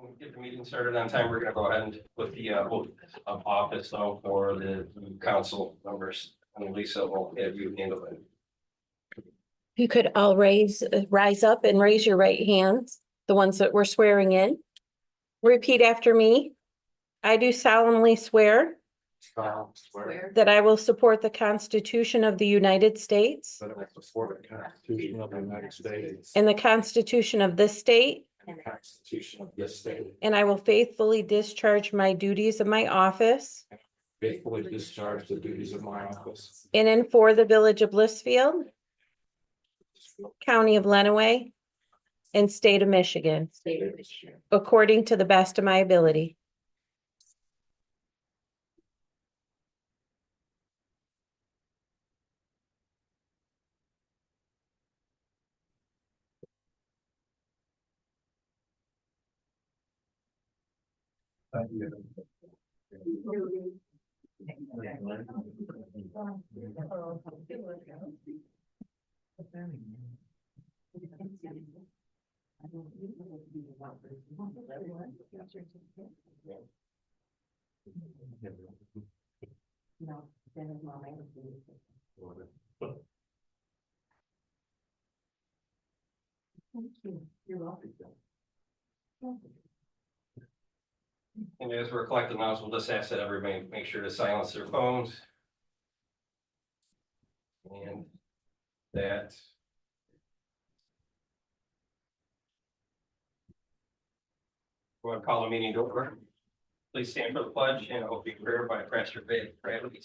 We'll get the meeting started on time. We're gonna go ahead and put the oath of office though for the council members. And Lisa will have you handle it. You could all rise up and raise your right hands, the ones that we're swearing in. Repeat after me. I do solemnly swear Swear that I will support the Constitution of the United States that I will support the Constitution of the United States and the Constitution of this state, and the Constitution of this state, and I will faithfully discharge my duties of my office faithfully discharge the duties of my office in and for the village of Blissfield, county of Lenawee, and state of Michigan, according to the best of my ability. And as we're collecting those, we'll just ask that everybody make sure to silence their phones. And that. We're gonna call the meeting to order. Please stand for the pledge and opening prayer by Pastor Bradley.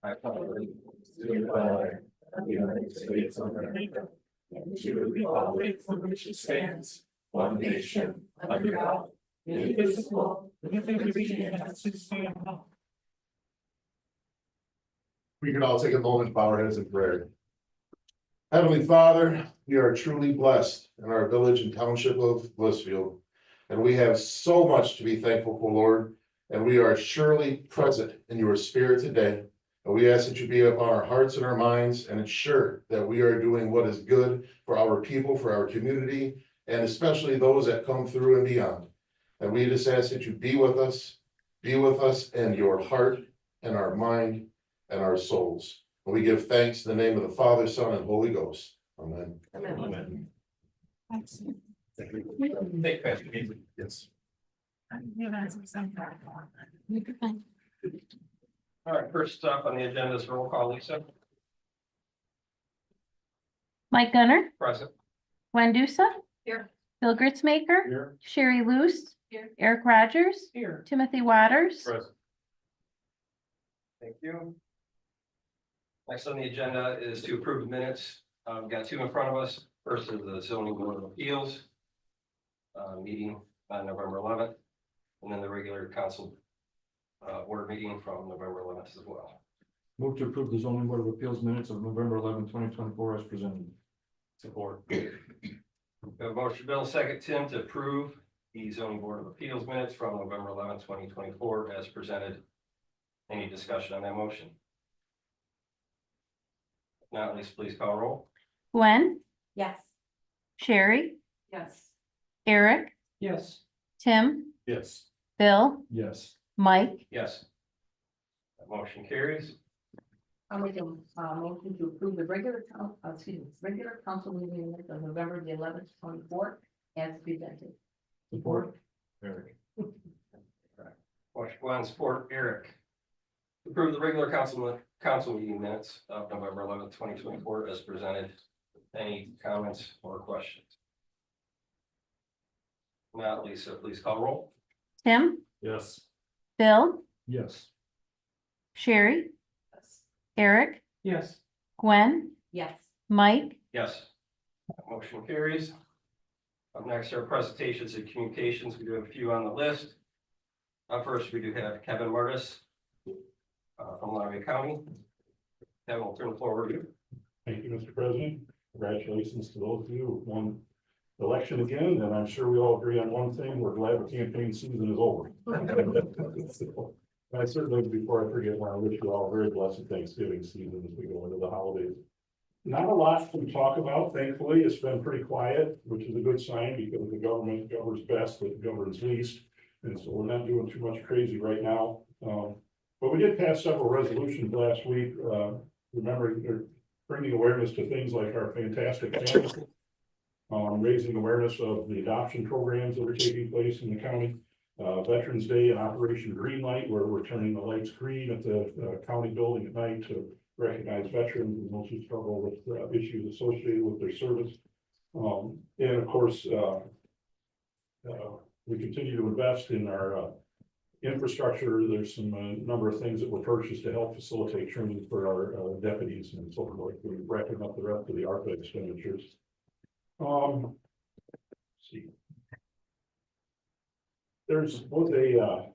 I pledge allegiance to the flag of the United States of America and to the republic for which it stands, one nation, under God, indivisible, with liberty and justice for all. We can all take a moment to bow our heads in prayer. Heavenly Father, we are truly blessed in our village and township of Blissfield. And we have so much to be thankful for, Lord. And we are surely present in your spirit today. And we ask that you be upon our hearts and our minds and ensure that we are doing what is good for our people, for our community, and especially those that come through and beyond. And we just ask that you be with us in your heart and our mind and our souls. And we give thanks in the name of the Father, Son, and Holy Ghost. Amen. Amen. Thank Pastor Beasley. Yes. All right, first up on the agenda is roll call, Lisa. Mike Gunner, Present. Wendusa. Here. Bill Gritzmaker. Here. Sherry Luce. Here. Eric Rogers. Here. Timothy Waters. Present. Thank you. Next on the agenda is to approve the minutes. We've got two in front of us. First is the zoning board of appeals meeting on November 11th, and then the regular council board meeting from November 11th as well. Move to approve the zoning board of appeals minutes of November 11, 2024 as presented. Support. We have a motion, Bill, second, Tim, to approve the zoning board of appeals minutes from November 11th, 2024 as presented. Any discussion on that motion? If not, Lisa, please call roll. Gwen, Yes. Sherry, Yes. Eric, Yes. Tim, Yes. Bill, Yes. Mike, Yes. That motion carries. I'll make a motion to approve the regular council meeting minutes of November the 11th, 24 as presented. Support. Eric. Motion Gwen, support Eric. Approve the regular council meeting minutes of November 11th, 2024 as presented. Any comments or questions? Not Lisa, please call roll. Tim, Yes. Bill, Yes. Sherry, Yes. Eric, Yes. Gwen, Yes. Mike, Yes. That motion carries. Up next are presentations and communications. We do have a few on the list. First, we do have Kevin Martis from Lenawee County. Kevin, we'll turn the floor over to you. Thank you, Mr. President. Congratulations to those of you who won the election again, and I'm sure we all agree on one thing, we're glad the campaign season is over. So, I certainly, before I forget, want to wish you all a very blessed Thanksgiving season as we go into the holidays. Not a lot to talk about, thankfully. It's been pretty quiet, which is a good sign because the government governs best, but governs least. And so we're not doing too much crazy right now. But we did pass several resolutions last week, remembering or bringing awareness to things like our fantastic family. Raising awareness of the adoption programs that are taking place in the county. Veterans Day and Operation Greenlight, where we're turning the lights green at the county building at night to recognize veterans and those who struggle with issues associated with their service. And of course, we continue to invest in our infrastructure. There's some number of things that were purchased to help facilitate training for our deputies and so forth. We're wrapping up the rest of the ARPA expenditures. Let's see. Was a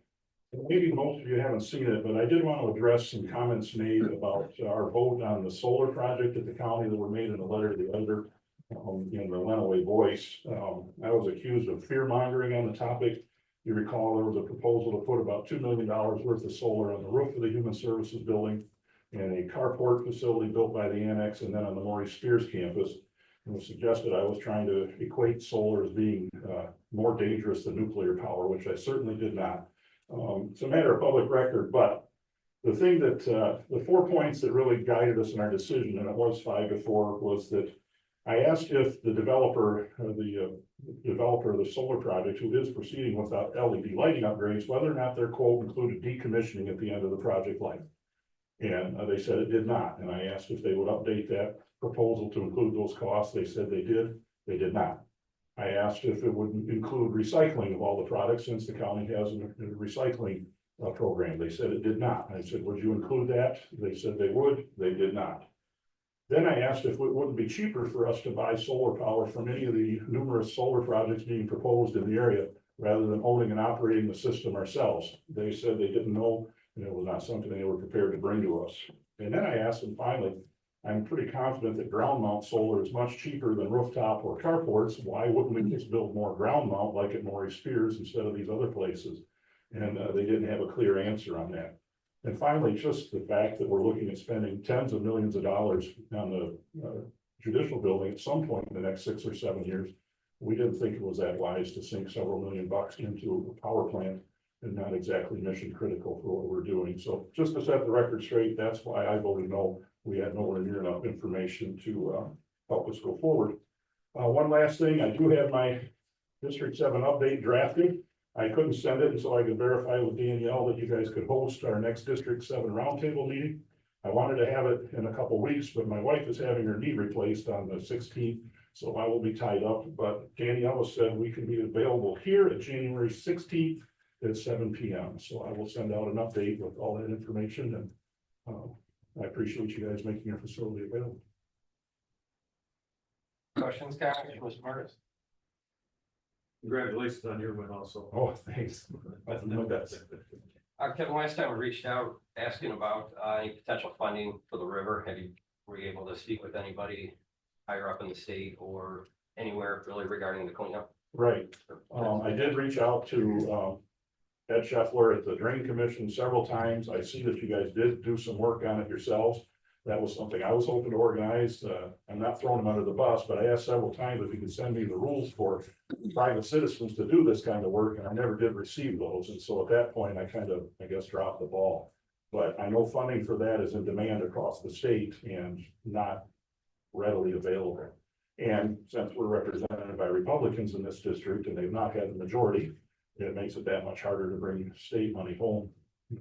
maybe most of you haven't seen it, but I did want to address some comments made about our vote on the solar project at the county that were made in a letter to the editor in the Lenawee Voice. I was accused of fear mongering on the topic. You recall there was a proposal to put about $2 million worth of solar on the roof of the Human Services building and a carport facility built by the annex and then on the Maurice Spears campus. It was suggested I was trying to equate solar as being more dangerous than nuclear power, which I certainly did not. It's a matter of public record, but the thing that the 4 points that really guided us in our decision, and it was 5-4, was that I asked if the developer of the solar project, who is proceeding without LED lighting upgrades, whether or not their quote included decommissioning at the end of the project life. And they said it did not. And I asked if they would update that proposal to include those costs. They said they did. They did not. I asked if it would include recycling of all the products since the county has a recycling program. They said it did not. I said, would you include that? They said they would. They did not. Then I asked if it wouldn't be cheaper for us to buy solar power from any of the numerous solar projects being proposed in the area rather than owning and operating the system ourselves. They said they didn't know, and it was not something they were prepared to bring to us. And then I asked them finally, I'm pretty confident that ground mount solar is much cheaper than rooftop or carports. Why wouldn't we just build more ground mount like at Maurice Spears instead of these other places? And they didn't have a clear answer on that. And finally, just the fact that we're looking at spending tens of millions of dollars on the judicial building at some point in the next 6 or 7 years, we didn't think it was that wise to sink several $1 million into a power plant and not exactly mission critical for what we're doing. So just to set the record straight, that's why I voted no. We had nowhere near enough information to help us go forward. One last thing, I do have my District 7 update drafted. I couldn't send it until I could verify with Danielle that you guys could host our next District 7 roundtable meeting. I wanted to have it in a couple of weeks, but my wife is having her knee replaced on the 16th, so I will be tied up. But Danielle said we can be available here at January 16th at 7 p.m. So I will send out an update with all that information, and I appreciate you guys making your facility available. Questions, comments, Mr. Marcus? Congratulations on your win also. Oh, thanks. Kevin, last time we reached out asking about any potential funding for the river. Were you able to speak with anybody higher up in the state or anywhere really regarding the cleanup? Right. I did reach out to Ed Scheffler at the Drain Commission several times. I see that you guys did do some work on it yourselves. That was something I was hoping to organize. I'm not throwing them under the bus, but I asked several times if you could send me the rules for private citizens to do this kind of work, and I never did receive those. And so at that point, I kind of, I guess, dropped the ball. But I know funding for that is in demand across the state and not readily available. And since we're represented by Republicans in this district and they've not had the majority, it makes it that much harder to bring state money home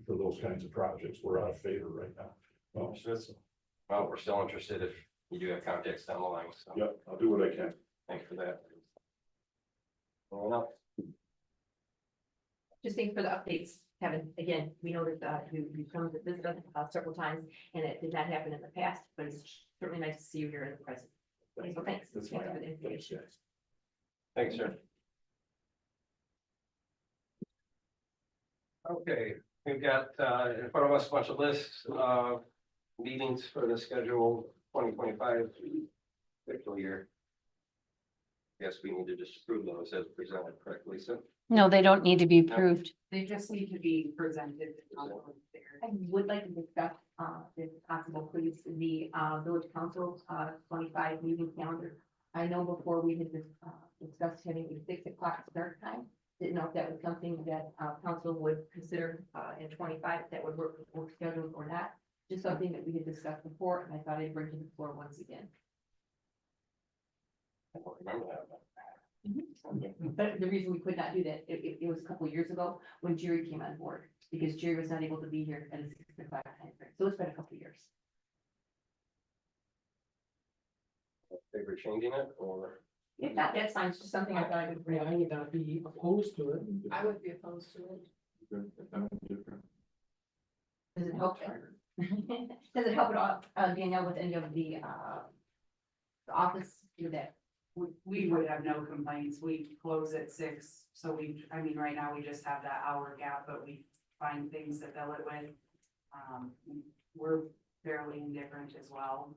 for those kinds of projects. We're out of favor right now. Well, we're still interested if you do have contacts down the line. So Yep, I'll do what I can. thanks for that. Anyone else? Just thanks for the updates, Kevin. Again, we know that you've come to visit us several times, and it did not happen in the past, but it's certainly nice to see you here in the present. So thanks. That's Thank you fine. for the Thanks, information. guys. Thanks, sir. Okay, we've got in front of us a bunch of lists of meetings for the scheduled 2025 fiscal year. Guess we need to just approve those as presented, correct, Lisa? No, they don't need to be approved. They just need to be presented. I would like to discuss this possible, please, the, village council, 25 meeting calendar. I know before we had discussed having a 6 o'clock start time. Didn't know if that was something that, council would consider, in 25, if that would work with work schedule or not. Just something that we had discussed before, and I thought I'd bring to the floor once again. I don't remember that. But the reason we could not do that, it was a couple of years ago when Jerry came on board, because Jerry was not able to be here at a 6 o'clock time frame. So it's been a couple of years. They were changing it, or? If not, that's fine. It's just something I thought I would bring up. I would not be opposed to it. I would be opposed to it. Different. Does it help? Does it help at all, Danielle, with any of the office do that? We would have no complaints. We close at 6, so I mean, right now we just have that hour gap, but we find things to fill it with. We're fairly indifferent as well.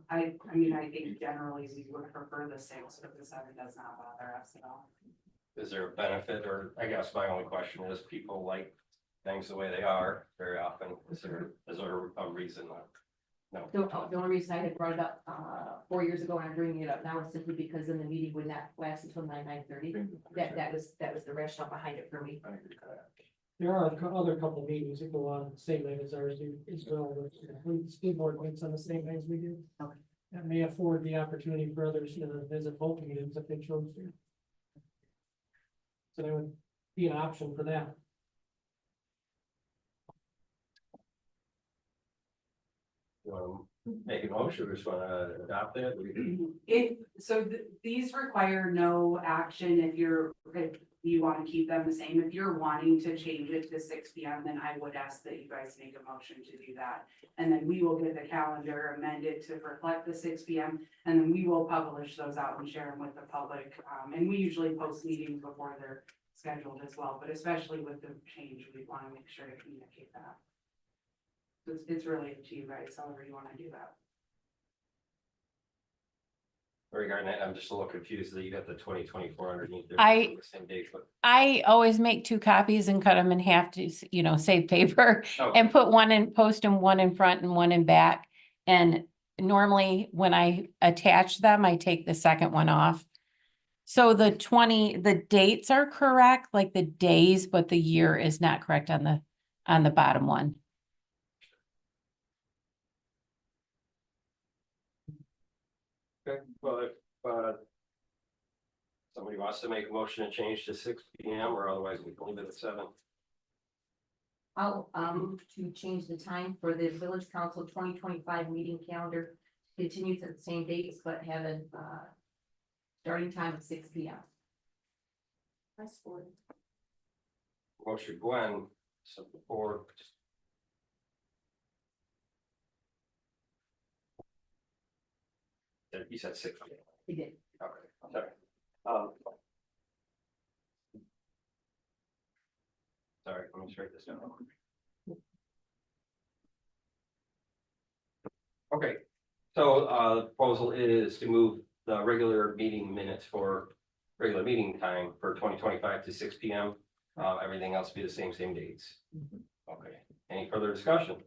I mean, I think generally we would prefer the 6, but the 7 does not bother us at all. Is there a benefit, or I guess my only question is, people like things the way they are very often, is there a reason? No. The only reason I had brought it up 4 years ago, and I'm bringing it up now, is simply because then the meeting would not last until 9:30. That was the rationale behind it for me. There are other couple meetings that go on the same night as ours do as well, which the school board meets on the same night as we do. Okay. That may afford the opportunity for others to visit both meetings if they chose to. So there would be an option for that. Make a motion, we just wanna adopt it. These require no action if you want to keep them the same. If you're wanting to change it to 6 p.m., then I would ask that you guys make a motion to do that. And then we will get the calendar amended to reflect the 6 p.m. and then we will publish those out and share them with the public. And we usually post meetings before they're scheduled as well, but especially with the change, we want to make sure to communicate that. It's really up to you guys, however you want to do that. Regarding that, I'm just a little confused that you got the 2024 underneath there. I- The same date, but. I always make 2 copies and cut them in half to, save paper Oh, and put post them one in front and one in back. And normally when I attach them, I take the second one off. So the dates are correct, like the days, but the year is not correct on the bottom one. Okay, well, if, somebody wants to make a motion to change to 6 p.m. or otherwise we can leave it at 7. I'll move to change the time for the village council 2025 meeting calendar. Continue to the same dates, but have a starting time of 6 p.m. Motion Gwen, support. You said 6 p.m. We did. Okay, sorry. Sorry, let me straighten this down. Okay, so the proposal is to move the regular meeting minutes for regular meeting time for 2025 to 6 p.m. Everything else be the same dates. Okay, any further discussion?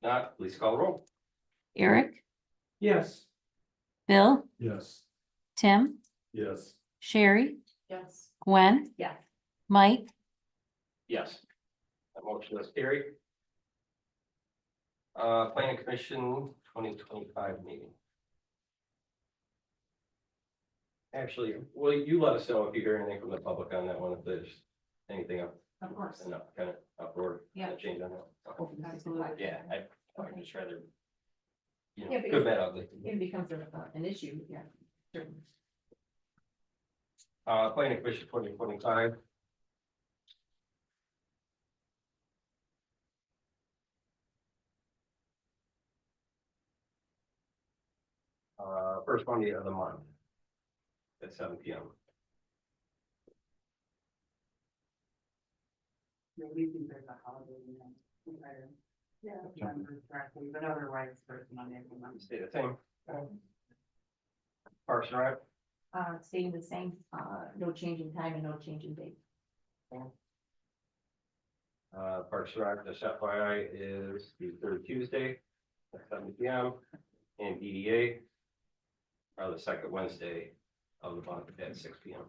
Not, please call the roll. Eric, Yes. Bill, Yes. Tim, Yes. Sherry, Yes. Gwen, Yes. Mike, Yes. That motion is carried. Planning Commission 2025 meeting. Actually, will you let us know if you hear anything from the public on that one, if there's anything up, Of course. enough kind of uproar? Yeah. Change on that? Okay. Absolutely. Yeah, I'd just rather. Yeah, but Good, bad, ugly. It becomes an issue, yeah. Sure. Planning Commission 2025. First Monday of the month. At 7 p.m. We think there's a holiday in there. Yeah. Remember correctly, but otherwise, first Monday of the month. Stay the same. Parks and Rec. Staying the same, no change in time and no change in date. Parks and Rec, just FYI, is the third Tuesday at 7 p.m. and EDA are the second Wednesday of the month at 6 p.m.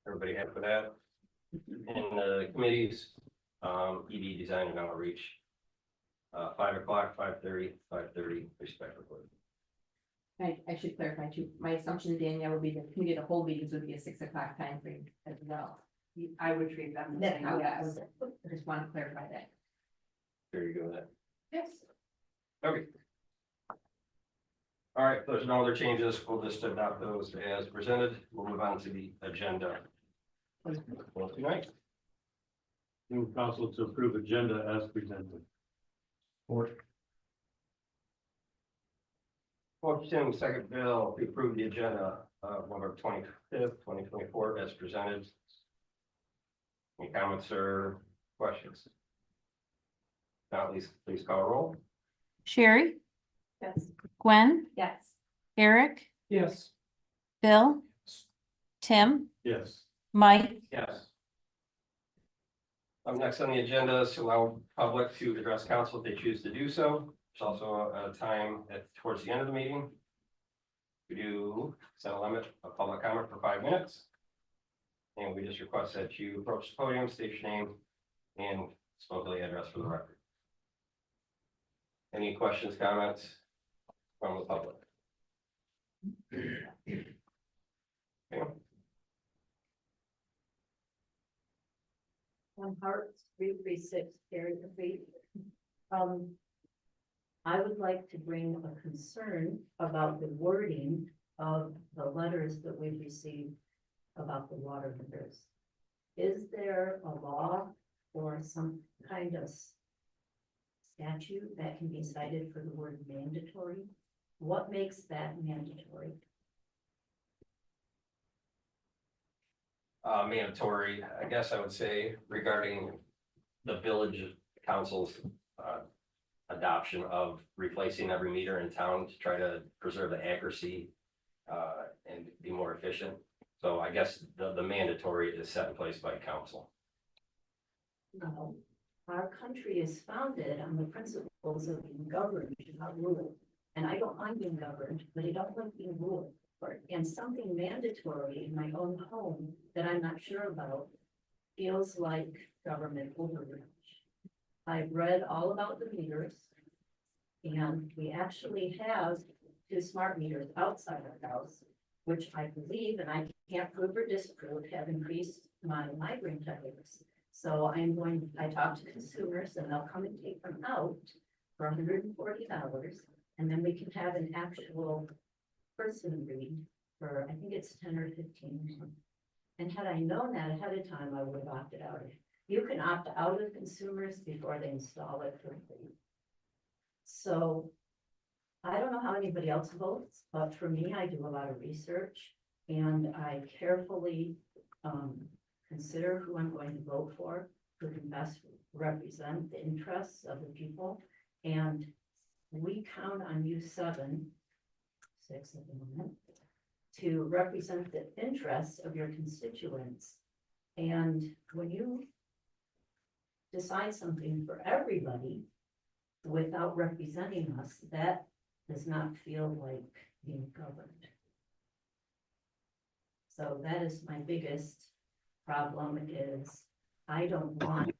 Everybody happy for that? And the committees, ED Design and Outreach, 5 o'clock, 5:30, 5:30 respectively. I should clarify too, my assumption, Danielle, would be the committee of the whole meetings would be a 6 o'clock time frame as well. I would treat them the That's same, how, yes. I just want to clarify that. There you go then. Yes. Okay. All right, if there's no other changes, we'll just adopt those as presented. We'll move on to the agenda. Well, tonight, Move council to approve agenda as presented. Or motion, second bill, to approve the agenda of November 25th, 2024 as presented. Any comments or questions? Now, please call roll. Sherry, Yes. Gwen, Yes. Eric, Yes. Bill, Tim, yes. Mike, Yes. Next on the agenda is to allow public to address council if they choose to do so. There's also a time towards the end of the meeting. We do set a limit of public comment for 5 minutes. And we just request that you approach the podium, state your name, and spell the address for the record. Any questions, comments from the public? Okay. On Hearts 336 Cherry Street. I would like to bring a concern about the wording of the letters that we've received about the water meters. Is there a law or some kind of statute that can be cited for the word mandatory? What makes that mandatory? Mandatory, I guess I would say, regarding the village council's adoption of replacing every meter in town to try to preserve the accuracy and be more efficient. So I guess the mandatory is set in place by council. No, our country is founded on the principles of being governed, not ruled. And I don't mind being governed, but I don't like being ruled. And something mandatory in my own home that I'm not sure about feels like government overreach. I've read all about the meters. And we actually have 2 smart meters outside our house, which I believe, and I can't prove or disprove, have increased my migraine headaches. So I talk to consumers and they'll come and take them out for $140. And then we can have an actual person read for, I think it's 10 or 15 or something. And had I known that ahead of time, I would have opted out. You can opt out of consumers before they install it for free. So I don't know how anybody else votes, but for me, I do a lot of research and I carefully consider who I'm going to vote for, who can best represent the interests of the people. And we count on you 6 at the moment, to represent the interests of your constituents. And when you decide something for everybody without representing us, that does not feel like being governed. So that is my biggest problem, is I don't want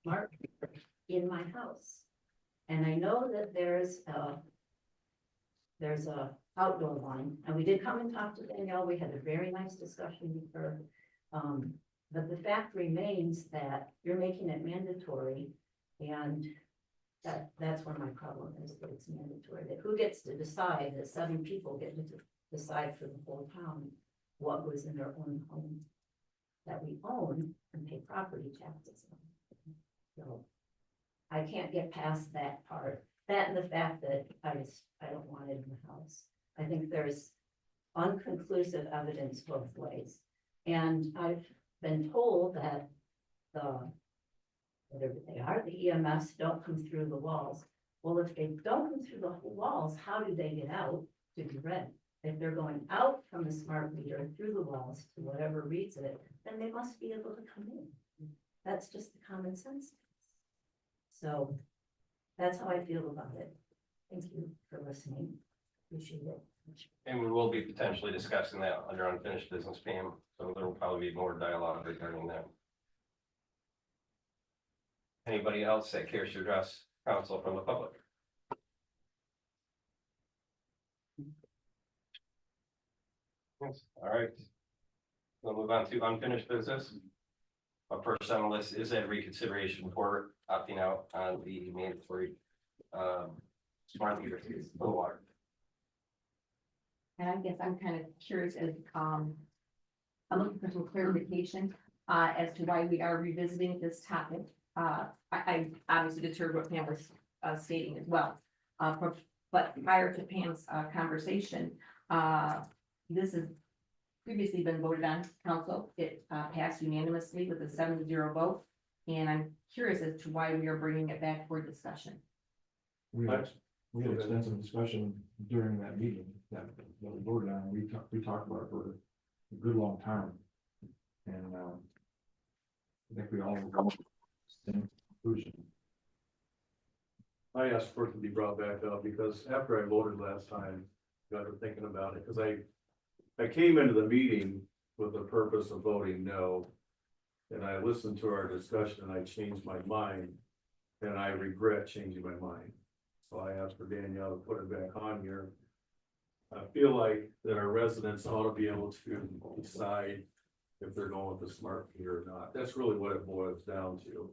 smart meters in my house. And I know that there's a outdoor one, and we did come and talk to Danielle. We had a very nice discussion with her. But the fact remains that you're making it mandatory, and that's where my problem is, that it's mandatory. That who gets to decide, that 7 people get to decide for the whole town what was in their own home that we own and pay property taxes on. So I can't get past that part. That and the fact that I don't want it in the house. I think there's unconclusive evidence both ways. And I've been told that whatever they are, the EMS don't come through the walls. Well, if they don't come through the walls, how do they get out to be read? If they're going out from the smart meter through the walls to whatever reads it, then they must be able to come in. That's just the common sense. So that's how I feel about it. Thank you for listening. Appreciate it. And we will be potentially discussing that under unfinished business, Pam, so there will probably be more dialogue regarding that. Anybody else that cares to address council from the public? Yes, all right. We'll move on to unfinished business. But first on the list is a reconsideration for opting out on the mandatory smart meter for the water. And I guess I'm kind of curious as, I'm looking for some clarification, as to why we are revisiting this topic. I obviously just heard what Pam was, stating as well. But prior to Pam's, conversation, this has previously been voted on council. It, passed unanimously with a 7-0 vote. And I'm curious as to why we are bringing it back for discussion. We had extensive discussion during that meeting that we voted on. We talked about it for a good long time. And I think we all come to the same conclusion. I asked for it to be brought back up because after I voted last time, got to thinking about it, because I came into the meeting with the purpose of voting no. And I listened to our discussion and I changed my mind, and I regret changing my mind. So I asked for Danielle to put it back on here. I feel like that our residents ought to be able to decide if they're going with the smart meter or not. That's really what it boils down to.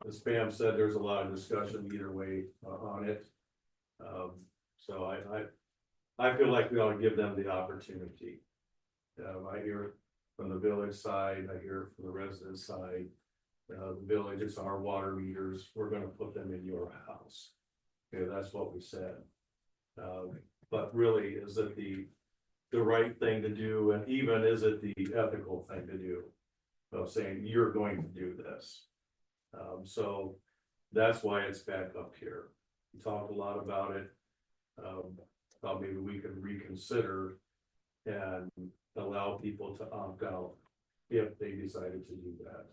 As Pam said, there's a lot of discussion either way on it. So I feel like we ought to give them the opportunity. I hear from the village side, I hear from the resident side. The village, it's our water meters, we're gonna put them in your house. Okay, that's what we said. But really, is it the right thing to do, and even is it the ethical thing to do? Of saying, you're going to do this. So that's why it's back up here. We talked a lot about it. Thought maybe we could reconsider and allow people to opt out if they decided to do that.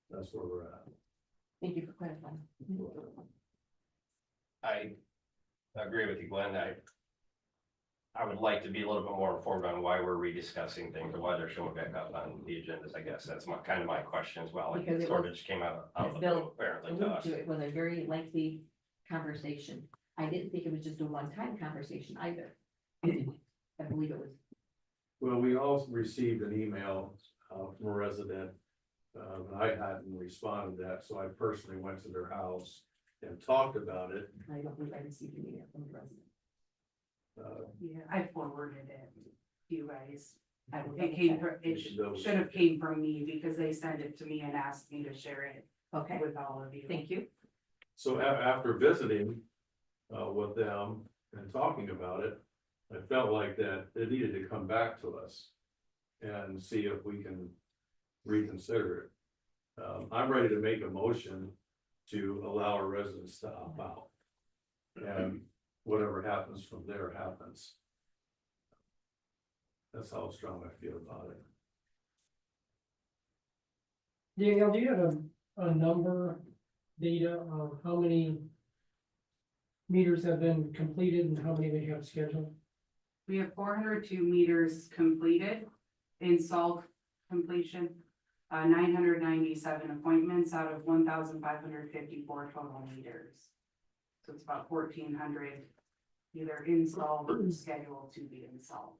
That's where we're at. Thank you for clarifying. I agree with you, Glenn. I would like to be a little bit more informed on why we're rediscussing things or why they're showing back up on the agendas. I guess that's kind of my question as well. Like, Because it it sort was- of just came out of the Bill blue, apparently to us. It was a very lengthy conversation. I didn't think it was just a one-time conversation either. I believe it was. Well, we also received an email from a resident. I hadn't responded to that, so I personally went to their house and talked about it. I don't believe I received an email from the president. Yeah, I forwarded it to you guys. I will It double came check. from, it should have came from me because they sent it to me and asked me to share it Okay, with all of you. thank you. So after visiting with them and talking about it, I felt like that it needed to come back to us and see if we can reconsider it. I'm ready to make a motion to allow our residents to opt out. And whatever happens from there happens. That's how strong I feel about it. Danielle, do you have a number, data of how many meters have been completed and how many they have scheduled? We have 402 meters completed, installed completion, 997 appointments out of 1,554 total meters. So it's about 1,400 either installed or scheduled to be installed.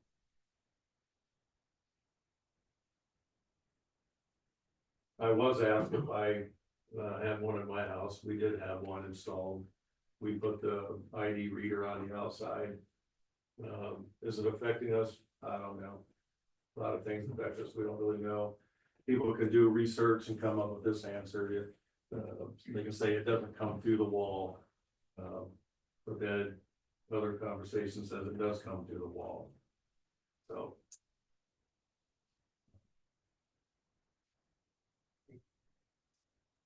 I was asked if I had one in my house. We did have one installed. We put the ID reader on the outside. Is it affecting us? I don't know. A lot of things affect us. We don't really know. People can do research and come up with this answer. They can say it doesn't come through the wall. But then other conversation says it does come through the wall. So.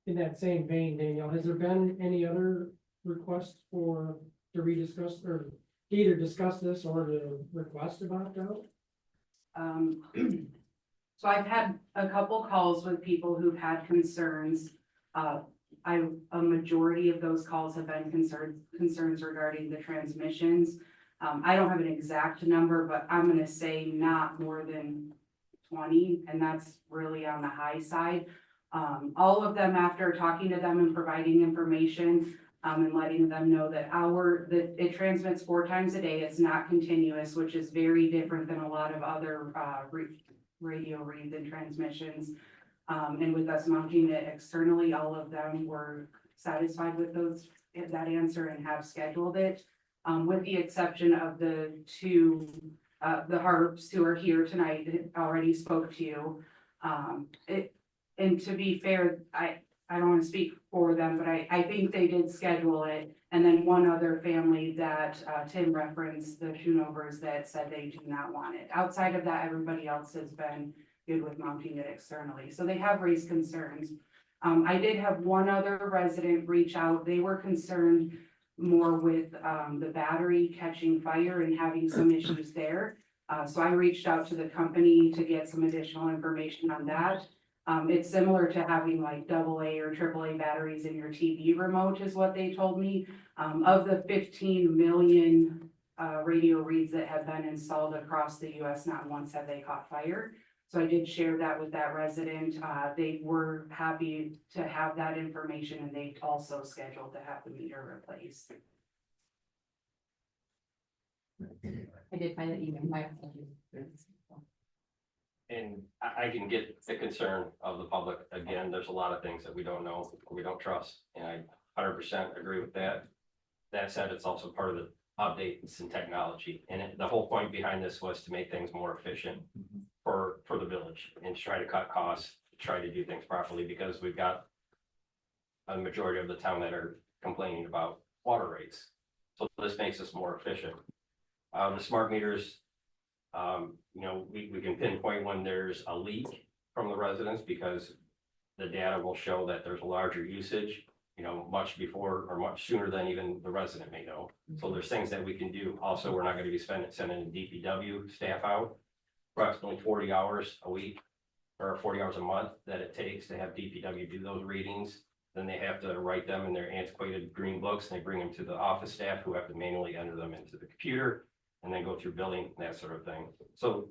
In that same vein, Danielle, has there been any other request for, to rediscuss, or either discuss this or to request about opt-out? So I've had a couple calls with people who've had concerns. A majority of those calls have been concerns regarding the transmissions. I don't have an exact number, but I'm gonna say not more than 20, and that's really on the high side. All of them, after talking to them and providing information, and letting them know that that it transmits 4 times a day, it's not continuous, which is very different than a lot of other, radio reads and transmissions. And with us mounting it externally, all of them were satisfied with that answer and have scheduled it. With the exception of the 2, the Harps who are here tonight, that already spoke to you. And to be fair, I don't want to speak for them, but I think they did schedule it. And then one other family that Tim referenced, the Schoonovers, that said they do not want it. Outside of that, everybody else has been good with mounting it externally. So they have raised concerns. I did have one other resident reach out. They were concerned more with the battery catching fire and having some issues there. So I reached out to the company to get some additional information on that. It's similar to having like AA or AAA batteries in your TV remote is what they told me. Of the 15 million radio reads that have been installed across the US, not once have they caught fire. So I did share that with that resident. They were happy to have that information, and they also scheduled to have the meter replaced. I did find that email. My And I can get the concern of the public. Again, there's a lot of things that we don't know, we don't trust, and I 100% agree with that. That said, it's also part of the updates in technology, and the whole point behind this was to make things more efficient for the village and to try to cut costs, try to do things properly, because we've got a majority of the town that are complaining about water rates. So this makes us more efficient. The smart meters, you know, we can pinpoint when there's a leak from the residents, because the data will show that there's a larger usage, you know, much before or much sooner than even the resident may know. So there's things that we can do. Also, we're not going to be sending DPW staff out approximately 40 hours a week or 40 hours a month that it takes to have DPW do those readings. Then they have to write them in their antiquated green books, and they bring them to the office staff, who have to manually enter them into the computer and then go through billing and that sort of thing. So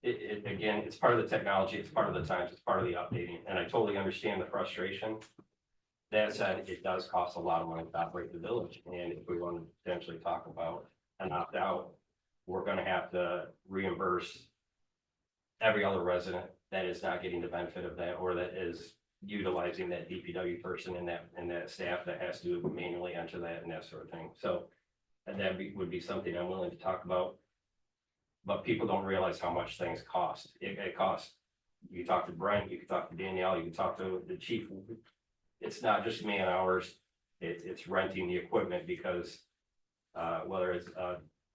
again, it's part of the technology, it's part of the times, it's part of the updating, and I totally understand the frustration. That said, it does cost a lot of money to operate the village, and if we want to potentially talk about an opt-out, we're gonna have to reimburse every other resident that is not getting the benefit of that, or that is utilizing that DPW person and that staff that has to manually enter that and that sort of thing. So, and that would be something I'm willing to talk about. But people don't realize how much things cost. It costs. You can talk to Brent, you can talk to Danielle, you can talk to the chief. It's not just man hours, it's renting the equipment, because whether it's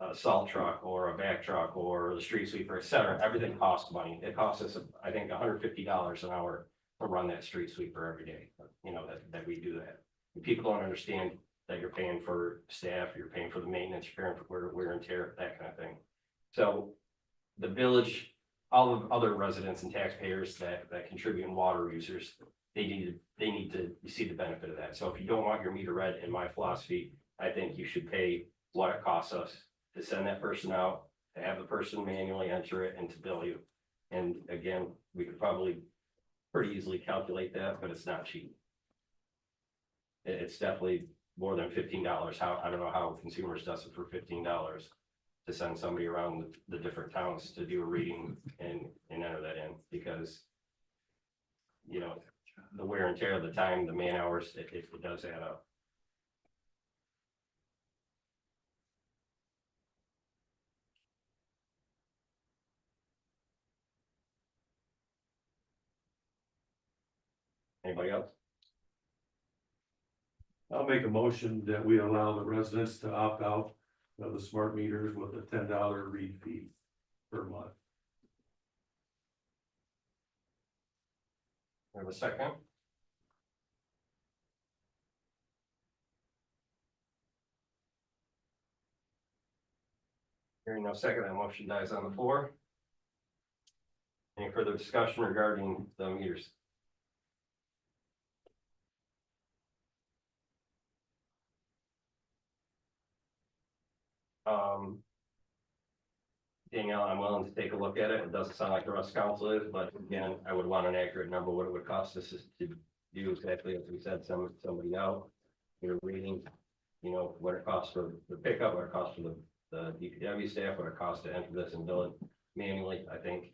a salt truck or a back truck or the street sweeper, et cetera, everything costs money. It costs us, I think, $150 an hour to run that street sweeper every day, you know, that we do that. And people don't understand that you're paying for staff, you're paying for the maintenance, you're paying for wear and tear, that kind of thing. So the village, all of other residents and taxpayers that contribute, and water users, they need to see the benefit of that. So if you don't want your meter read, in my philosophy, I think you should pay what it costs us to send that person out, to have the person manually enter it, and to bill you. And again, we could probably pretty easily calculate that, but it's not cheap. It's definitely more than $15. I don't know how consumers does it for $15 to send somebody around the different towns to do a reading and enter that in, because, you know, the wear and tear of the time, the man hours, it does add up. Anybody else? I'll make a motion that we allow the residents to opt out of the smart meters with a $10 read fee per month. We have a second? Hearing no second, that motion dies on the floor. Any further discussion regarding the meters? Danielle, I'm willing to take a look at it. It doesn't sound like the rest of council is, but again, I would want an accurate number, what it would cost us to do exactly as we said, somebody out. You're reading, you know, what it costs for the pickup, what it costs for the DPW staff, what it costs to enter this and bill it manually, I think.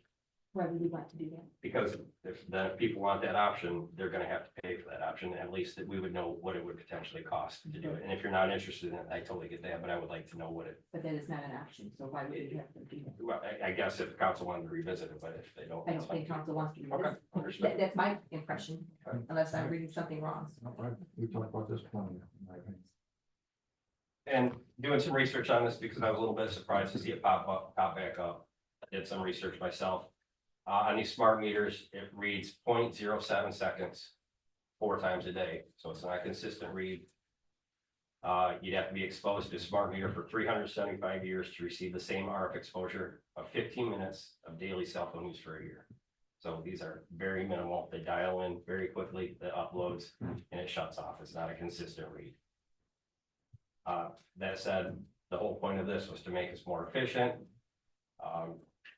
Why would we want to do that? Because if people want that option, they're gonna have to pay for that option, at least that we would know what it would potentially cost to do it. And if you're not interested in it, I totally get that, but I would like to know what it, But then it's not an option, so why would we have to do that? well, I guess if council wanted to revisit it, but if they don't. I that's don't think fine. council wants to do Okay, this. understood. That's my impression, Okay. unless I'm reading something wrong. We talked about this plenty, in my opinion. And doing some research on this because I was a little bit surprised to see it pop back up. I did some research myself. On these smart meters, it reads 0.07 seconds 4 times a day, so it's not a consistent read. You'd have to be exposed to a smart meter for 375 years to receive the same RF exposure of 15 minutes of daily cell phone use for a year. So these are very minimal. They dial in very quickly, it uploads, and it shuts off. It's not a consistent read. That said, the whole point of this was to make us more efficient.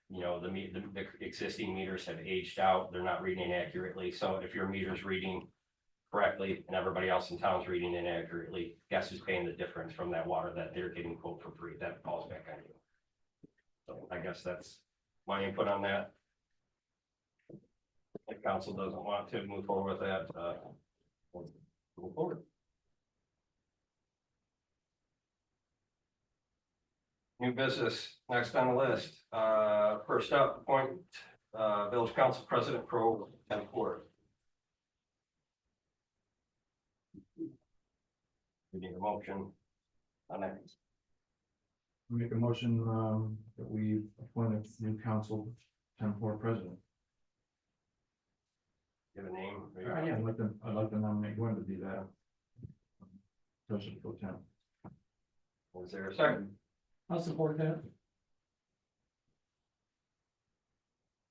You know, the existing meters have aged out. They're not reading accurately. So if your meter's reading correctly and everybody else in town's reading inaccurately, guess who's paying the difference from that water that they're getting quote for free? That falls back on you. So I guess that's my input on that. If council doesn't want to move forward with that, we'll move forward. New business, next on the list, first up, appoint, village council president pro tempore. We need a motion on that. Make a motion, that we appoint a new council temporary president. Give a name. I'd like to nominate Gwen to be that. President pro temp. Is there a second? I'll support that.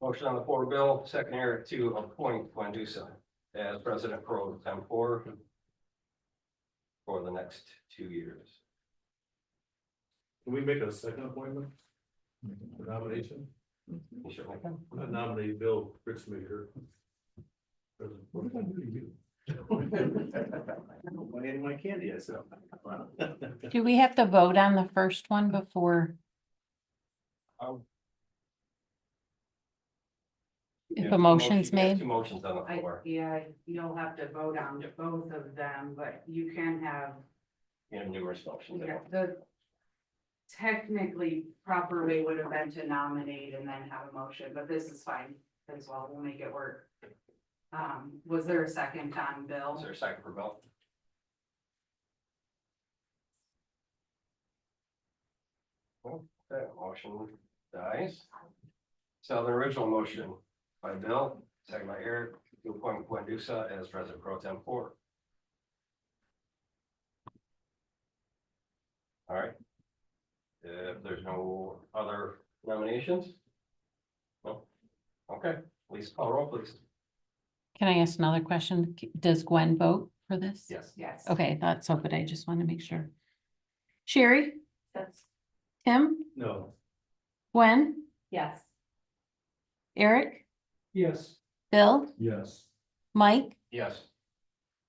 Motion on the floor, Bill, second Eric to appoint Gwen Dusa as president pro tempore for the next 2 years. Can we make a second appointment for nomination? You certainly can. I nominate Bill Kritzmaker. What did I do to you? In my candy, I said. Do we have to vote on the first one before? If You a have motion's you have made? 2 motions on the floor. Yeah, you'll have to vote on both of them, but you can have, You have numerous motions. the technically proper way would have been to nominate and then have a motion, but this is fine as well. We'll make it work. Was there a second on Is Bill? there a second for Bill? Okay, motion dies. So the original motion by Bill, second by Eric, to appoint Gwen Dusa as president pro tempore. All right. If there's no other nominations? No? Okay, please call roll, please. Can I ask another question? Does Gwen vote for this? Yes. Yes. Okay, that's so, but I just want to make sure. Sherry, That's, Tim, No, Gwen, yes. Eric, Yes. Bill, Yes. Mike, Yes.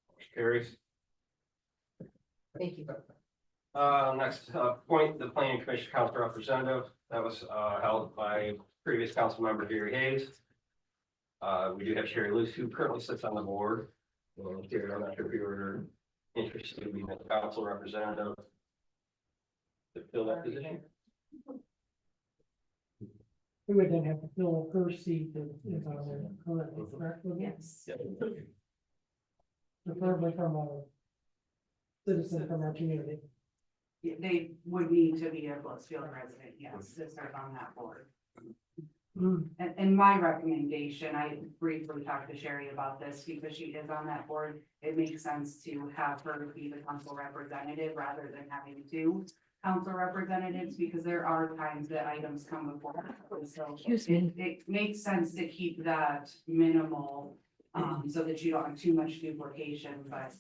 Motion carries. Thank you. Next, appoint the planning commission council representative. That was, held by previous council member Gary Hayes. We do have Sherry Luce, who currently sits on the board. Gary, I'm not sure if you were interested in being a council representative to fill that position. We would then have to fill her seat that is on there currently, correct? Yes. Preferably from a citizen from our community. They would need to be a Blissfield resident, yes, to serve on that board. And my recommendation, I briefly talked to Sherry about this because she is on that board. It makes sense to have her be the council representative rather than having 2. council representatives, because there are times that items come before. us. So Excuse me. it makes sense to keep that minimal, so that you don't have too much duplication, but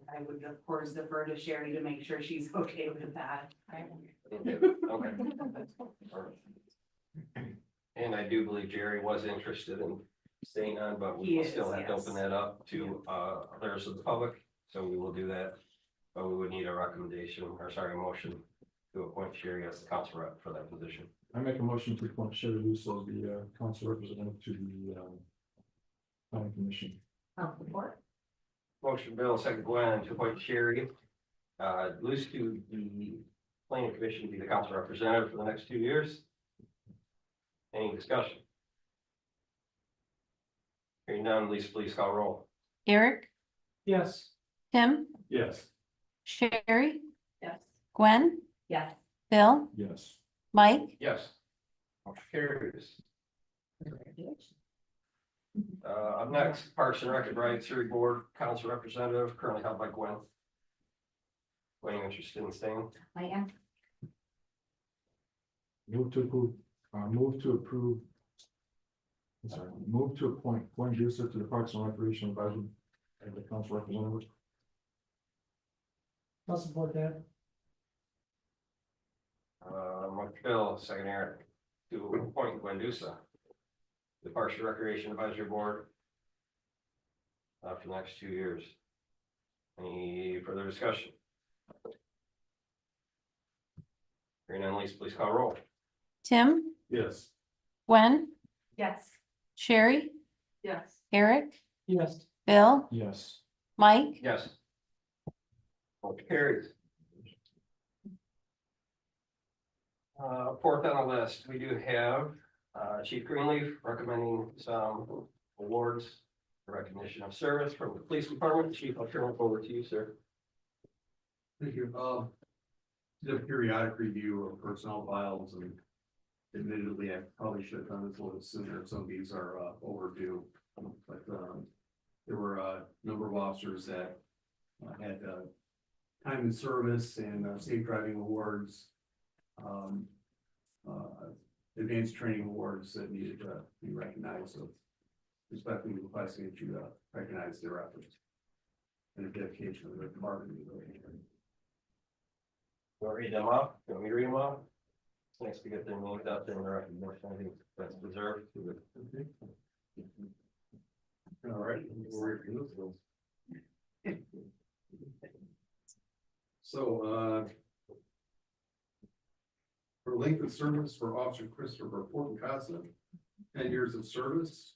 I would of course defer to Sherry to make sure she's okay with that. Okay. And I do believe Jerry was interested in staying on, but we He will is, still have to yes. open that up to others of the public, so we will do that. But we would need a recommendation, or sorry, a motion to appoint Sherry as the council rep for that position. I make a motion to appoint Sherry Luso, the council representative to the planning commission. I'll support. Motion Bill, second Gwen, to appoint Sherry Luce to the planning commission to be the council representative for the next 2 years. Any discussion? Hearing none, Lisa, please call roll. Eric, Yes. Tim, Yes. Sherry, Yes. Gwen, Yes. Bill, Yes. Mike, Yes. Motion carries. Up next, Parks and Rec Advisory Board Council Representative, currently held by Gwen. Gwen, you interested in staying? I am. Move to approve. I'm sorry, move to appoint Gwen Juicer to the Parks and Recreation Advisory as the council representative. I'll support that. Motion Bill, second Eric, to appoint Gwen Dusa to the Parks and Recreation Advisory Board for the next 2 years. Any further discussion? Hearing none, Lisa, please call roll. Tim, Yes. Gwen, Yes. Sherry, Yes. Eric, Yes. Bill, Yes. Mike, Yes. Motion carries. Fourth on the list, we do have Chief Greenleaf recommending some awards for recognition of service from the police department. Chief, I'll turn it over to you, sir. Thank you. Did a periodic review of personnel files, and admittedly, I probably should have done this a little sooner. Some of these are overdue. But there were a number of officers that had time in service and safe driving awards, advanced training awards that needed to be recognized. So respectfully requesting that you recognize their efforts and the dedication of the department. You want to read them off? You want me to read them off? It's nice to get their names out there in the recognition. I think that's deserved. All right. So, for length of service for Officer Christopher Porton-Casa, 10 years of service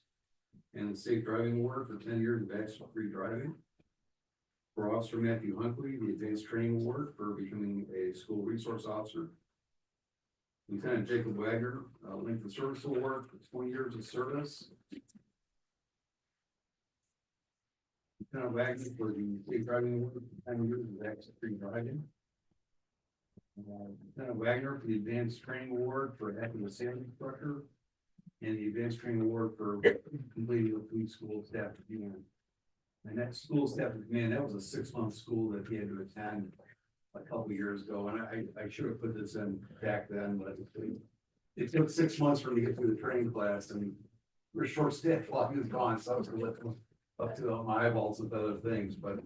and the safe driving award for 10 years of accident-free driving. For Officer Matthew Huntley, the advanced training award for becoming a school resource officer. Lieutenant Jacob Wagner, length of service award for 20 years of service. Lieutenant Wagner for the safe driving award for 10 years of accident-free driving. Lieutenant Wagner for the advanced training award for active assailant instructor. And the advanced training award for completing the police school staff command. And that school staff command, that was a 6-month school that he had to attend a couple of years ago, and I should have put this in back then, but it took 6 months for me to get through the training class, and we're short staffed while he was gone, so I was lifting up to my eyeballs with other things, but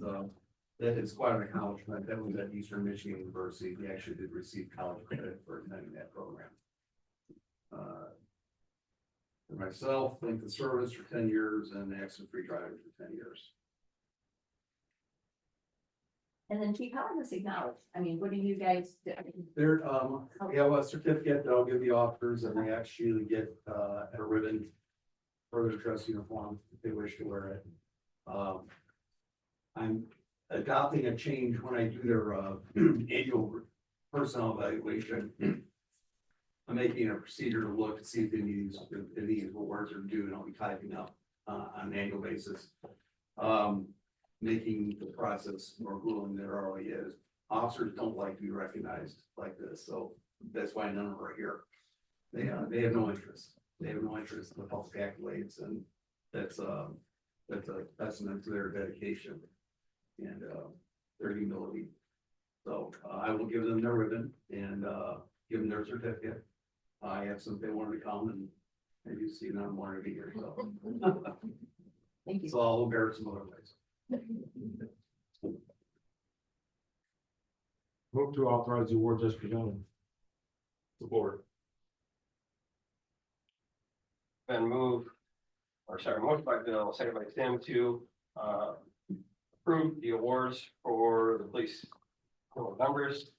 that is quite an accomplishment. That was at Eastern Michigan University. He actually did receive college credit for attending that program. For myself, length of service for 10 years and accident-free driving for 10 years. And then Chief, how is this acknowledged? I mean, what do you guys do? There, we have a certificate that I'll give the officers, and they actually get a ribbon for their dress uniform if they wish to wear it. I'm adopting a change when I do their annual personnel evaluation. I'm making a procedure to look to see if these awards are due, and I'll be typing up on an annual basis. Making the process more grueling than it already is. Officers don't like to be recognized like this, so that's why none of them are here. They have no interest. They have no interest in the public accolades, and that's a testament to their dedication and their humility. So I will give them their ribbon and give them their certificate. I have some, they wanted to come and maybe see them wanted to be here, so. Thank you. So I'll bear some other ways. Move to authorize the awards as presented. Support. Been moved, or sorry, moved by Bill, second by Tim to approve the awards for the police members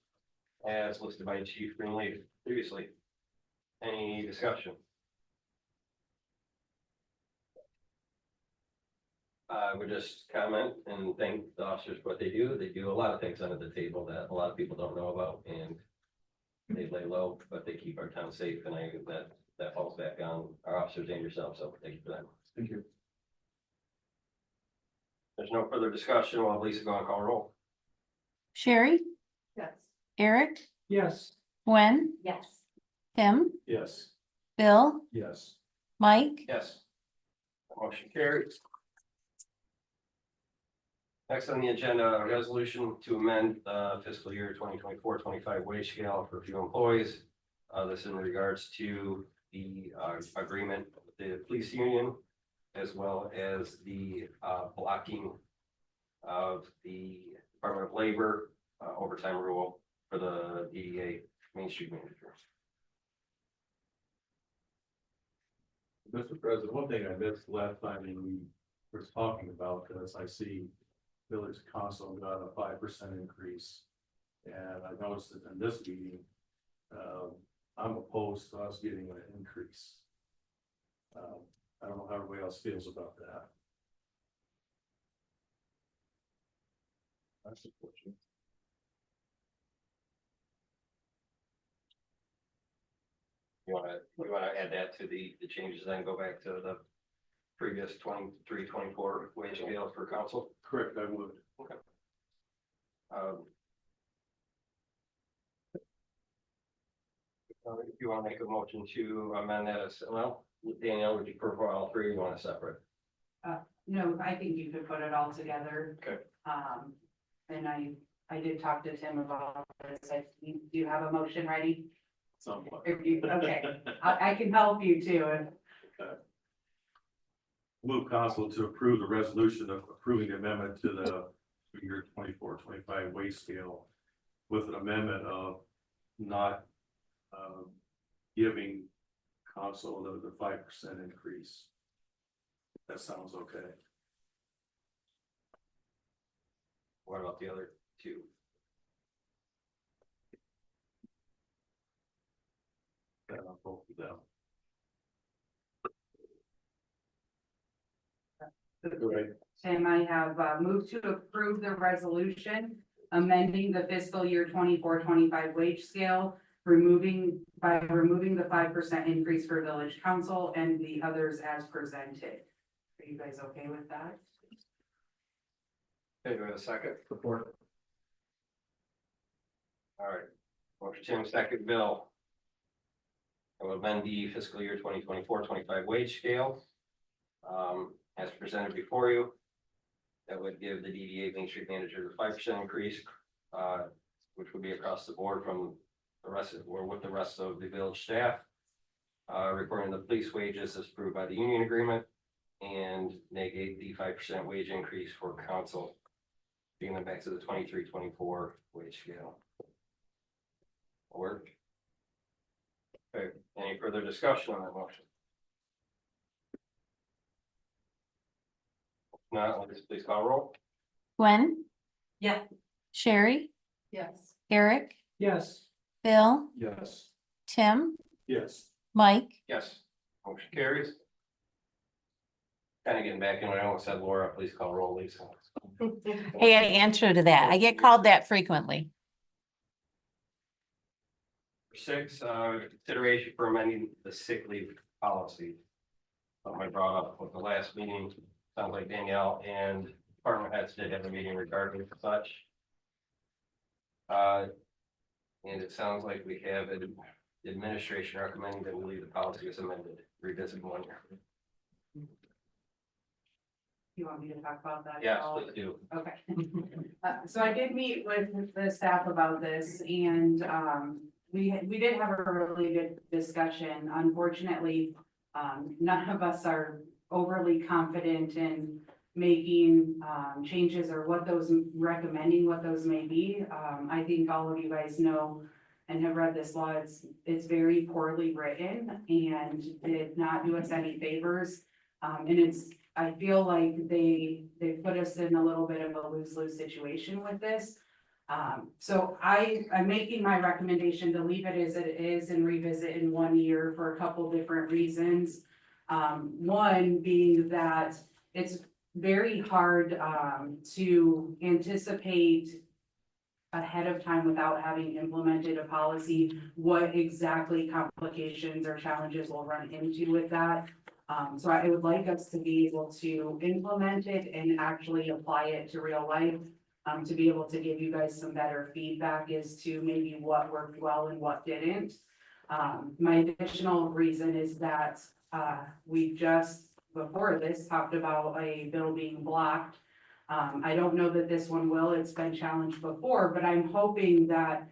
as listed by Chief Greenleaf previously. Any discussion? I would just comment and thank the officers for what they do. They do a lot of things under the table that a lot of people don't know about, and they lay low, but they keep our town safe, and that falls back on our officers and yourself, so thank you for that. Thank you. There's no further discussion. We'll have Lisa go and call roll. Sherry, Yes. Eric, Yes. Gwen, Yes. Tim, Yes. Bill, Yes. Mike, Yes. Motion carries. Next on the agenda, a resolution to amend fiscal year 2024-25 wage scale for a few employees. This in regards to the agreement with the police union, as well as the blocking of the Department of Labor overtime rule for the DDA Main Street manager. Mr. President, one thing I missed last time when we were talking about this, I see village council got a 5% increase. And I noticed that in this meeting, I'm opposed to us getting an increase. I don't know how everybody else feels about that. I support you. You wanna add that to the changes, then go back to the previous 23-24 wage scale for council? Correct, I would. Okay. If you want to make a motion to amend that, as well, Danielle, would you prefer all three? You want to separate? No, I think you could put it all together. Okay. And I did talk to Tim about this. Do you have a motion ready? Somewhat. Okay, I can help you too. Move council to approve the resolution of approving the amendment to the year 24-25 wage scale with an amendment of not giving council the 5% increase. That sounds okay. What about the other two? Both of them. Right. Tim, I have moved to approve the resolution amending the fiscal year 24-25 wage scale, removing the 5% increase for village council and the others as presented. Are you guys okay with that? Okay, do we have a second? Support. All right. Motion Tim, second Bill. I will amend the fiscal year 2024-25 wage scale. As presented before you. That would give the DDA Main Street manager the 5% increase, which would be across the board from the rest of, or with the rest of the village staff. Reporting the police wages as approved by the union agreement and negate the 5% wage increase for council. Bringing them back to the 23-24 wage scale. Work. Okay, any further discussion on that motion? Not, please call roll. Gwen, Yeah. Sherry, Yes. Eric, Yes. Bill, Yes. Tim, Yes. Mike, Yes. Motion carries. Kind of getting back in, I almost said Laura, please call roll, Lisa. hey, I answer to that. I get called that frequently. 6, consideration for amending the sick leave policy. Something I brought up with the last meeting, sounds like Danielle and department heads did have a meeting regarding such. And it sounds like we have an administration recommending that we leave the policy as amended, revisit 1 year. You want me to talk about that? at Yes, all? please do. Okay. So I did meet with the staff about this and, we did have a really good discussion. Unfortunately, none of us are overly confident in making, changes or recommending what those may be. I think all of you guys know and have read this law. It's very poorly written and did not do us any favors. And I feel like they put us in a little bit of a lose-lose situation with this. So I'm making my recommendation to leave it as it is and revisit in 1 year for a couple different reasons. One being that it's very hard, to anticipate ahead of time without having implemented a policy, what exactly complications or challenges we'll run into with that. So I would like us to be able to implement it and actually apply it to real life. To be able to give you guys some better feedback as to maybe what worked well and what didn't. My additional reason is that, we just, before this, talked about a bill being blocked. I don't know that this one will, it's been challenged before, but I'm hoping that,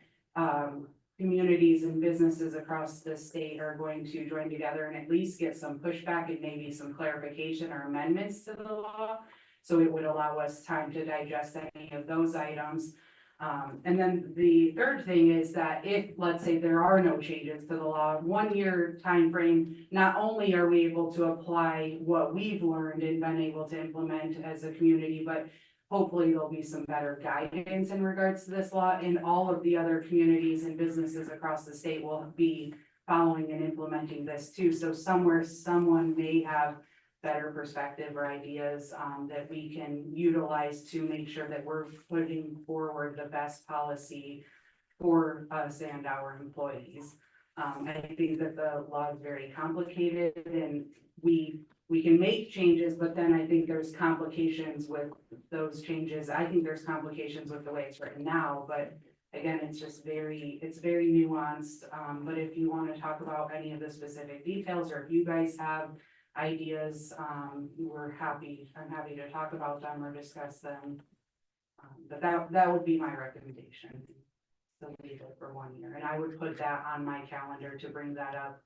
communities and businesses across the state are going to join together and at least get some pushback and maybe some clarification or amendments to the law. So it would allow us time to digest any of those items. And then the third thing is that if, let's say, there are no changes to the law, 1 year time frame, not only are we able to apply what we've learned and been able to implement as a community, but hopefully there'll be some better guidance in regards to this law, and all of the other communities and businesses across the state will be following and implementing this too. So somewhere, someone may have better perspective or ideas, that we can utilize to make sure that we're putting forward the best policy for us and our employees. I think that the law is very complicated and we can make changes, but then I think there's complications with those changes. I think there's complications with the way it's written now, but again, it's very nuanced. But if you want to talk about any of the specific details, or if you guys have ideas, I'm happy to talk about them or discuss them. But that would be my recommendation. So leave it for 1 year, and I would put that on my calendar to bring that up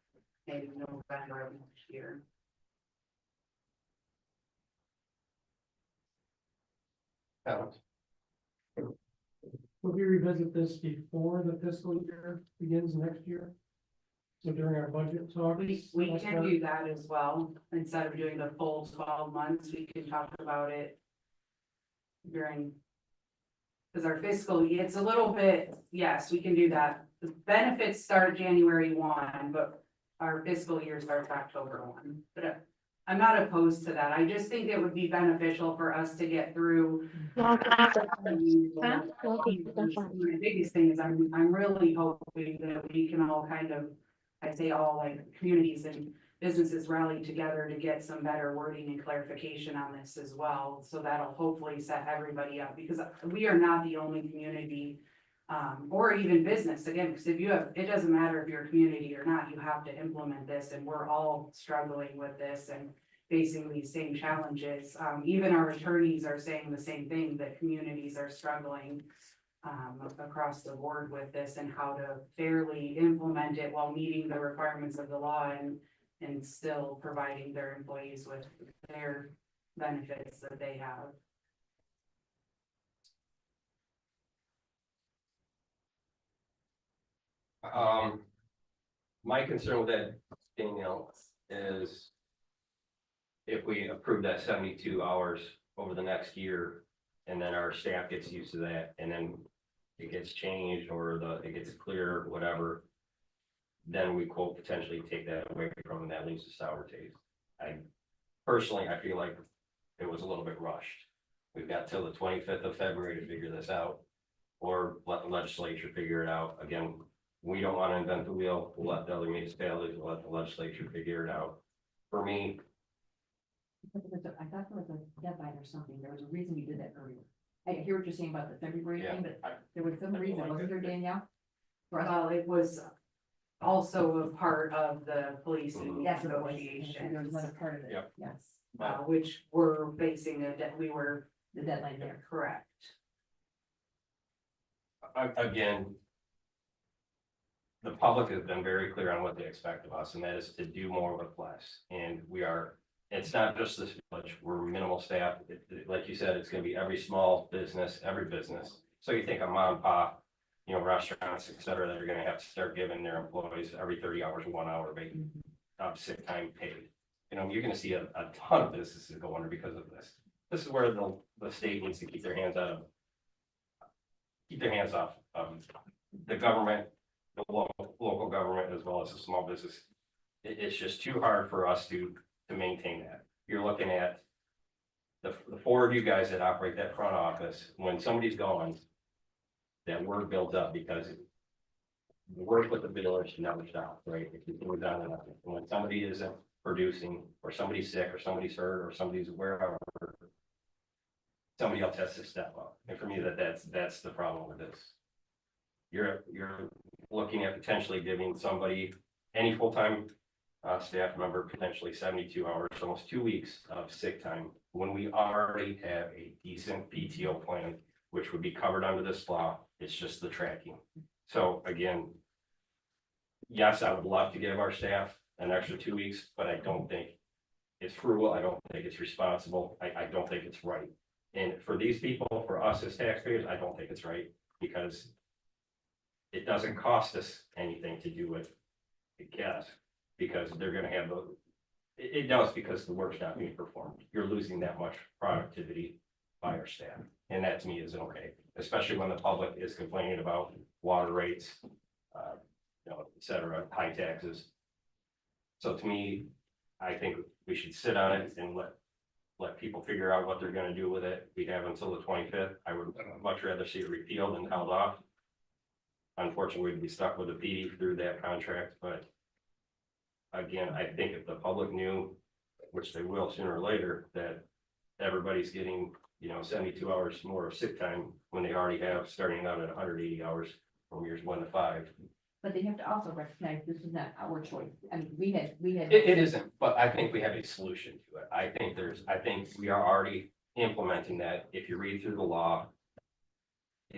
in November of next year. Will we revisit this before the fiscal year begins next year? So during our budget talks? We can do that as well. Instead of doing the full 12 months, we can talk about it during. Because our fiscal, it's a little bit, yes, we can do that. The benefits start January 1, but our fiscal year starts October 1. But I'm not opposed to that. I just think it would be beneficial for us to get through. My biggest thing is I'm really hoping that we can all kind of, I say all, like communities and businesses rally together to get some better wording and clarification on this as well. So that'll hopefully set everybody up, because we are not the only community, or even business, again, because it doesn't matter if you're a community or not, you have to implement this, and we're all struggling with this and facing these same challenges. Even our attorneys are saying the same thing, that communities are struggling across the board with this, and how to fairly implement it while meeting the requirements of the law and still providing their employees with their benefits that they have. My concern with that, Danielle, is if we approve that 72 hours over the next year, and then our staff gets used to that, and then it gets changed, or it gets clear, whatever, then we quote potentially take that away from them, that leaves a sour taste. I feel like it was a little bit rushed. We've got till the 25th of February to figure this out, or let the legislature figure it out. Again, we don't want to invent the wheel. We'll let the other municipalities, we'll let the legislature figure it out. For me, I thought there was a deadline or something. There was a reason you did that earlier. I hear what you're saying about the February Yeah, thing, but there was some reason, wasn't there, Danielle? Well, it was also a part of the police That's what it was. negotiation. There was another part of it. Yep. Yes. which we're facing we were The deadline there. correct. Again, the public has been very clear on what they expect of us, and that is to do more with less. And we are, it's not just this village, we're minimal staff. Like you said, it's gonna be every small business, every business. So you think of mom and pop, you know, restaurants, et cetera, that are gonna have to start giving their employees every 30 hours, 1 hour sick time paid. You know, you're gonna see a ton of businesses go under because of this. This is where the state needs to keep their hands off the government, the local government, as well as the small business. It's just too hard for us to maintain that. You're looking at the four of you guys that operate that front office. When somebody's gone, that work builds up because the work with the village never stops, right? It continues on and on. And when somebody isn't producing, or somebody's sick, or somebody's hurt, or somebody's wherever, somebody else has to step up. And for me, that's the problem with this. You're looking at potentially giving somebody, any full-time staff member, potentially 72 hours, almost 2 weeks of sick time, when we already have a decent PTO plan, which would be covered under this law. It's just the tracking. So again, yes, I would love to give our staff an extra 2 weeks, but I don't think it's frugal. I don't think it's responsible. I don't think it's right. And for these people, for us as taxpayers, I don't think it's right, because it doesn't cost us anything to do it, I guess, because they're gonna have it does, because the work's not being performed. You're losing that much productivity by our staff, and that to me isn't okay, especially when the public is complaining about water rates, you know, et cetera, high taxes. So to me, I think we should sit on it and let people figure out what they're gonna do with it. We have until the 25th. I would much rather see it repealed and held off. Unfortunately, we'd be stuck with a PD through that contract, but again, I think if the public knew, which they will sooner or later, that everybody's getting, you know, 72 hours more of sick time when they already have, starting out at 180 hours from years 1 to 5. But they have to also recognize this is not our choice. I mean, we had. It isn't, but I think we have a solution to it. I think we are already implementing that. If you read through the law,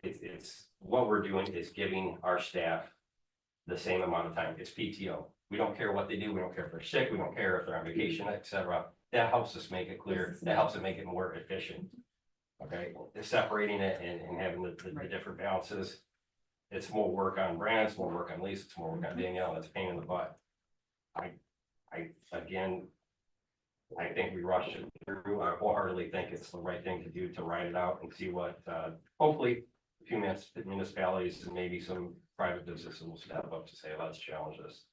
it's what we're doing is giving our staff the same amount of time. It's PTO. We don't care what they do. We don't care if they're sick. We don't care if they're on vacation, et cetera. That helps us make it clear. That helps it make it more efficient. Okay, separating it and having the different balances. It's more work on Brand, it's more work on Lisa, it's more work on Danielle. It's a pain in the butt. Again, I think we rushed it through. I wholeheartedly think it's the right thing to do to write it out and see what, hopefully a few municipalities and maybe some private businesses will step up to say, let's challenge this.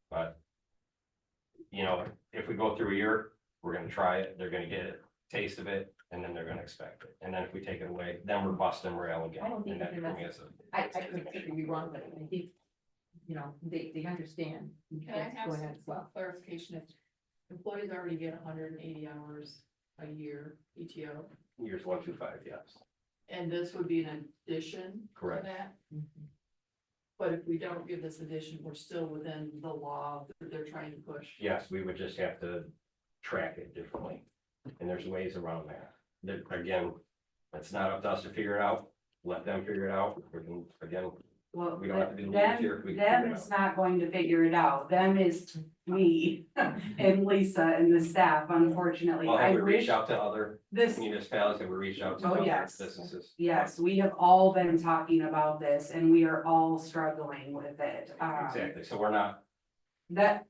But, you know, if we go through a year, we're gonna try it, they're gonna get a taste of it, and then they're gonna expect it. And then if we take it away, then we're busting morale again. I don't think And that that for me is I could be wrong, but I think, you know, they understand. Can I Yes, have go some ahead as well. clarification? If employees already get 180 hours a year PTO, years 1 through 5, yes. and this would be an addition to Correct. that? But if we don't give this addition, we're still within the law that they're trying to push. Yes, we would just have to track it differently. And there's ways around that. Again, it's not up to us to figure it out. Let them figure it out. Again, Well, we don't have to be the leaders here. We can figure them it is out. not going to figure it out. Them is me and Lisa and the staff, unfortunately. Well, I have we wish reached out to other this, municipalities? Have we reached out to Oh, other yes. businesses? yes, we have all been talking about this and we are all struggling with it. Exactly. So we're not,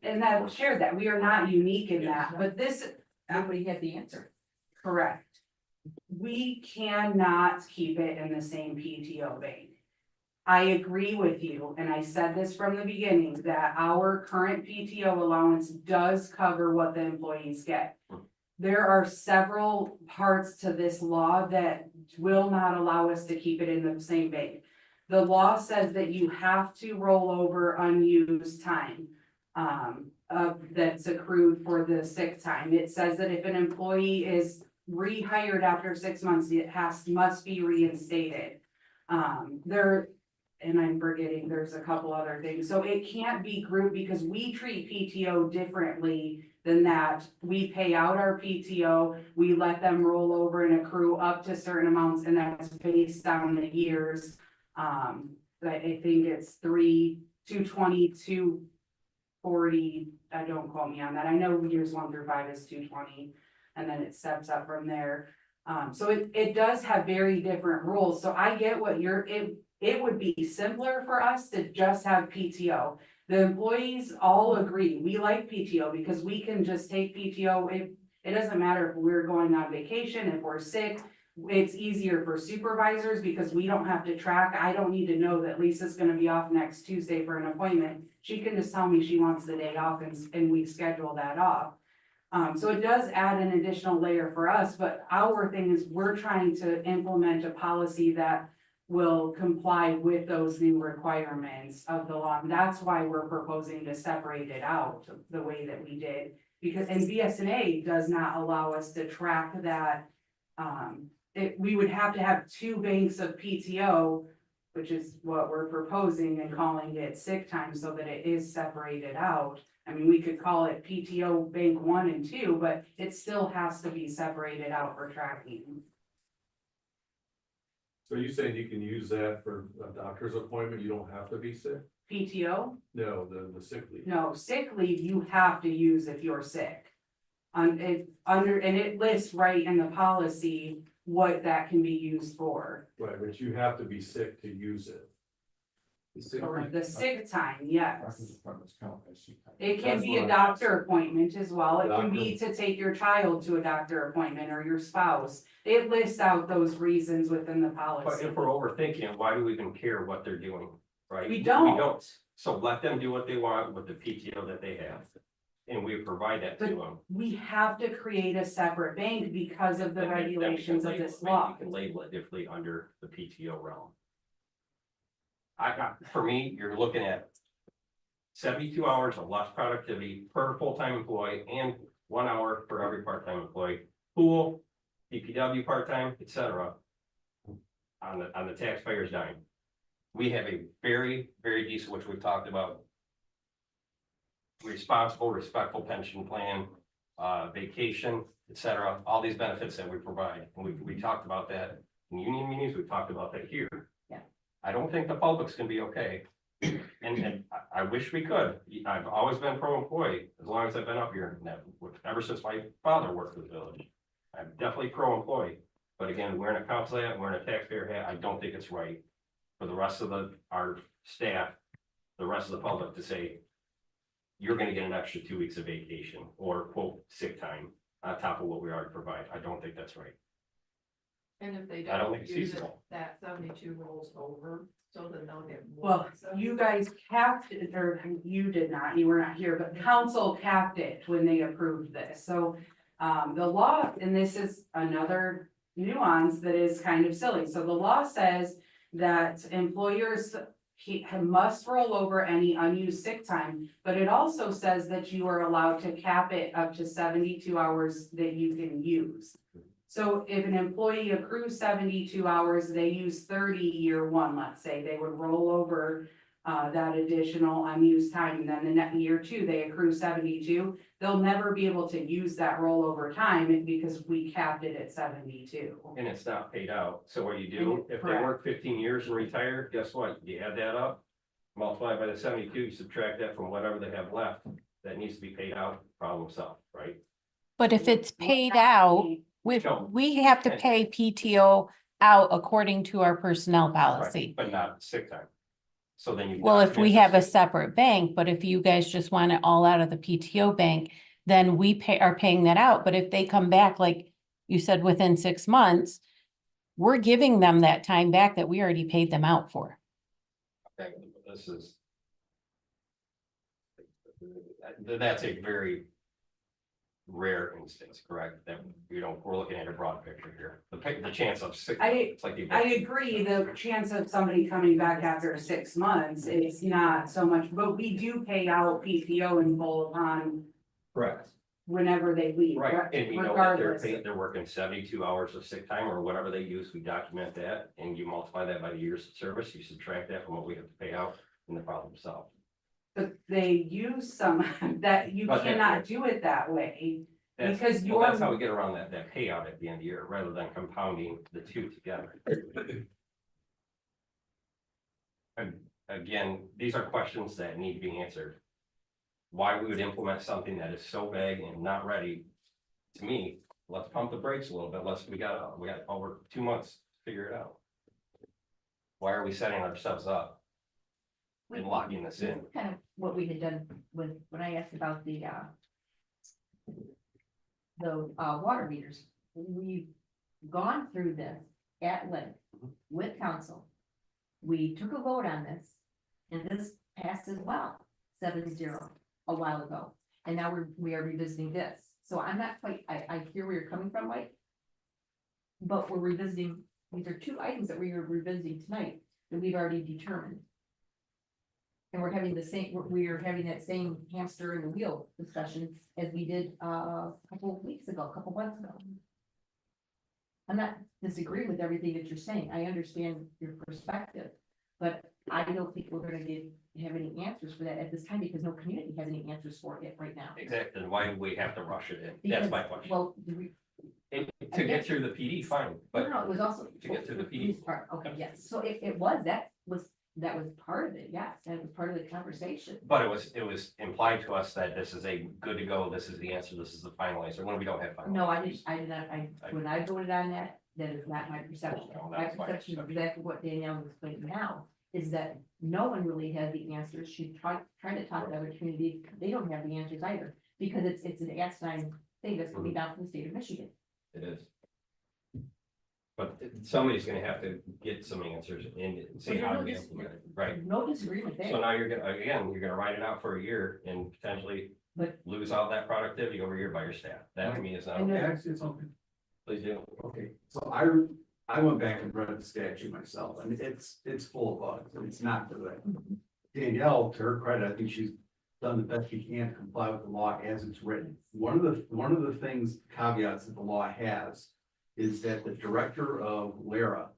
And that shared that we are not unique in that, but this, Nobody had the answer. correct. We cannot keep it in the same PTO vein. I agree with you, and I said this from the beginning, that our current PTO allowance does cover what the employees get. There are several parts to this law that will not allow us to keep it in the same vein. The law says that you have to roll over unused time. That's accrued for the sick time. It says that if an employee is rehired after 6 months, it must be reinstated. And I'm forgetting, there's a couple other things. So it can't be grouped because we treat PTO differently than that. We pay out our PTO, we let them roll over and accrue up to certain amounts, and that's based on the years. I think it's 220, 240, don't quote me on that. I know years 1 through 5 is 220, and then it steps up from there. So it does have very different rules, so I get what it would be simpler for us to just have PTO. The employees all agree, we like PTO because we can just take PTO, it doesn't matter if we're going on vacation, if we're sick. It's easier for supervisors because we don't have to track, I don't need to know that Lisa's gonna be off next Tuesday for an appointment. She can just tell me she wants the day off and we schedule that off. So it does add an additional layer for us, but our thing is we're trying to implement a policy that will comply with those new requirements of the law. And that's why we're proposing to separate it out the way that we did. Because, and BSNA does not allow us to track that. We would have to have 2 banks of PTO, which is what we're proposing and calling it sick time so that it is separated out. I mean, we could call it PTO bank 1 and 2, but it still has to be separated out for tracking. So you saying you can use that for a doctor's appointment, you don't have to be sick? PTO? No, the sick leave. No, sick leave you have to use if you're sick. And it lists right in the policy what that can be used for. Right, but you have to be sick to use it. Or the sick time, yes. Doctor's appointments count as sick time. It can That's be a what doctor appointment as well. It can be to take your child to a doctor appointment or your spouse. It lists out those reasons within the But policy. if we're overthinking, why do we even care what they're doing, right? We don't. So let them do what they want with the PTO that they have. And we provide that to But them. we have to create a separate bank because of the Then we can regulations of label- this maybe law. We can label it differently under the PTO realm. For me, you're looking at 72 hours of lost productivity per full-time employee and 1 hour for every part-time employee. Pool, DPW part-time, et cetera. On the taxpayer's dime. We have a very, very decent, which we've talked about. Responsible, respectful pension plan, vacation, et cetera, all these benefits that we provide. And we talked about that in union meetings, we've talked about that here. Yeah. I don't think the public's gonna be okay. And I wish we could. I've always been pro-employee as long as I've been up here, ever since my father worked for the village. I'm definitely pro-employee, but again, wearing a council hat, wearing a taxpayer hat, I don't think it's right for the rest of our staff, the rest of the public to say, you're gonna get an extra 2 weeks of vacation or quote, sick time on top of what we already provide. I don't think that's right. And if they I don't don't think it's use it, feasible. that 72 rolls over, so then they'll get more. Well, you guys capped it, or you did not, you were not here, but council capped it when they approved this. So the law, and this is another nuance that is kind of silly. So the law says that employers must roll over any unused sick time, but it also says that you are allowed to cap it up to 72 hours that you can use. So if an employee accrues 72 hours, they use 30 year 1, let's say, they would roll over that additional unused time, and then the next year 2, they accrue 72. They'll never be able to use that rollover time because we capped it at 72. And it's not paid out. So what you do, if they work 15 years and retire, guess what? You add that up, multiply by the 72, you subtract that from whatever they have left. That needs to be paid out, problem solved, right? But if it's paid out, No. we have to pay PTO out according to our personnel policy. But not sick time. So then you. Well, if we document the have a sick- separate bank, but if you guys just want it all out of the PTO bank, then we are paying that out. But if they come back, like you said, within 6 months, we're giving them that time back that we already paid them out for. Okay, this is. That's a very rare instance, correct? That, we're looking at a broad picture here. The chance of sick. It's like I agree, the chance of somebody coming back after 6 months is not so much, but we do pay out PTO in full upon Correct. whenever they leave. Right, and we know that Regardless. they're working 72 hours of sick time or whatever they use, we document that, and you multiply that by the years of service, you subtract that from what we have to pay out, and the problem solved. But they use some, that you But cannot do it that way. That's, Because well, that's you're- how we get around that payout at the end of the year, rather than compounding the two together. And again, these are questions that need to be answered. Why we would implement something that is so vague and not ready, to me, let's pump the brakes a little bit, we got over 2 months to figure it out. Why are we setting ourselves up and locking this in? Kind of what we had done when I asked about the water meters. We've gone through this at length with council. We took a vote on this, and this passed as well, 7-0 a while ago. And now we are revisiting this. So I'm not quite, I hear where you're coming from, Mike. But we're revisiting, these are two items that we are revisiting tonight that we've already determined. And we're having the same, we are having that same hamster in the wheel discussion as we did a couple of weeks ago, a couple months ago. I'm not disagreeing with everything that you're saying. I understand your perspective, but I don't think we're gonna have any answers for that at this time because no community has any answers for it right now. Exactly, and why do we have to rush it in? That's my question. Well, To get through the PD, fine, but no, it was also. to get to the PD. Part, okay, yes, so it was part of it, yes, and it was part of the conversation. But it was implied to us that this is a good to go, this is the answer, this is the final answer, when we don't have final. No, I answers. did not, when I voted on that, that is not my perception. No, My that's my perception is perception. exactly what Danielle was explaining now, is that no one really has the answers. She tried to talk to other communities, they don't have the answers either, because it's an asinine thing that's coming down from the state of Michigan. It is. But somebody's gonna have to get some answers and see how to implement it, right? No disagreement So there, now you're gonna ride it out for a year and potentially But- lose all that productivity over here by your staff. That to me is not, I know- okay. Actually, it's okay. Please do. Okay, so I went back and read the statute myself, and it's full of bugs, and it's not good. Danielle, to her credit, I think she's done the best she can to comply with the law as it's written. One of the things, caveats that the law has is that the director of LARA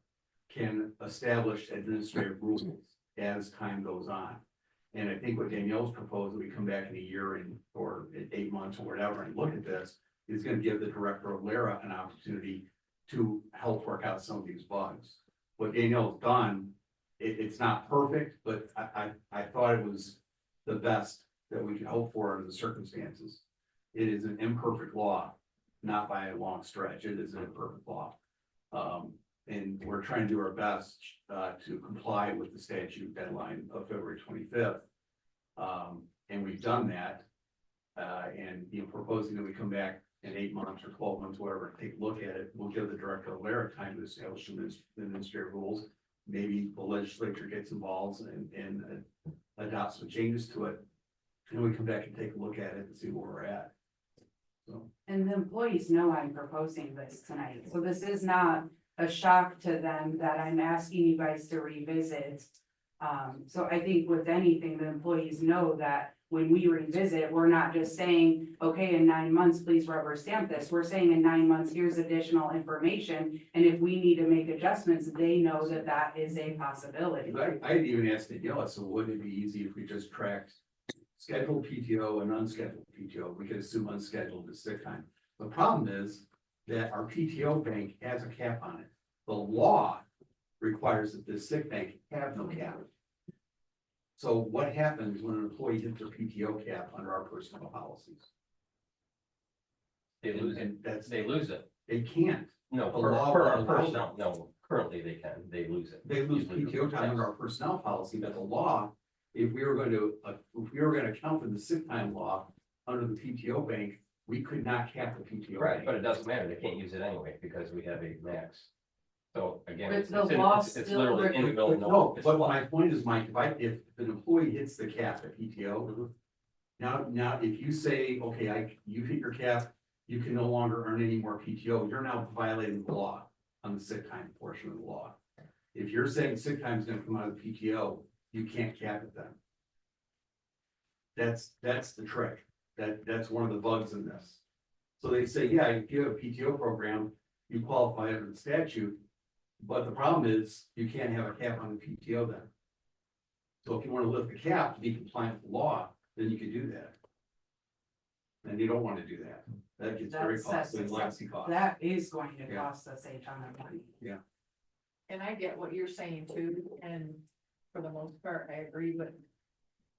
can establish administrative rules as time goes on. And I think what Danielle's proposed, that we come back in a year or in 8 months or whatever and look at this, is gonna give the director of LARA an opportunity to help work out some of these bugs. What Danielle's done, it's not perfect, but I thought it was the best that we could hope for under the circumstances. It is an imperfect law, not by a long stretch. It is an imperfect law. And we're trying to do our best to comply with the statute deadline of February 25th. And we've done that. And proposing that we come back in 8 months or 12 months, whatever, take a look at it. We'll give the director of LARA time to establish some administrative rules. Maybe the legislature gets involved and adopts some changes to it. And we come back and take a look at it and see where we're at. So. And the employees know I'm proposing this tonight, so this is not a shock to them that I'm asking you guys to revisit. So I think with anything, the employees know that when we revisit, we're not just saying, okay, in 9 months, please rubber stamp this. We're saying in 9 months, here's additional information. And if we need to make adjustments, they know that that is a possibility. I even asked Danielle, so would it be easy if we just tracked scheduled PTO and unscheduled PTO? We could assume unscheduled is sick time. The problem is that our PTO bank has a cap on it. The law requires that the sick bank have no cap. So what happens when an employee hits their PTO cap under our personnel policies? They lose it. And that's, They lose it. they can't. No, The per law our allows personnel, no, currently they can, they lose it. They lose You PTO time under our personnel policy, but the law, if we were gonna account for the sick time law under the PTO bank, we could not cap the PTO. Right, bank. but it doesn't matter, they can't use it anyway, because we have a max. So again, But it's the law it's still literally in the middle of No, nowhere. It's but law. my point is, Mike, if an employee hits the cap at PTO. Now, if you say, okay, you hit your cap, you can no longer earn any more PTO, you're now violating the law on the sick time portion of the law. If you're saying sick time is gonna come out of the PTO, you can't cap it then. That's the trick. That's one of the bugs in this. So they say, yeah, if you have a PTO program, you qualify under the statute. But the problem is, you can't have a cap on the PTO then. So if you wanna lift the cap to be compliant with the law, then you can do that. And you don't wanna do that. That gets very That's- costly, and legacy costs. That is going to Yeah. cost us a ton of money. And I get what you're saying too, and for the most part, I agree, but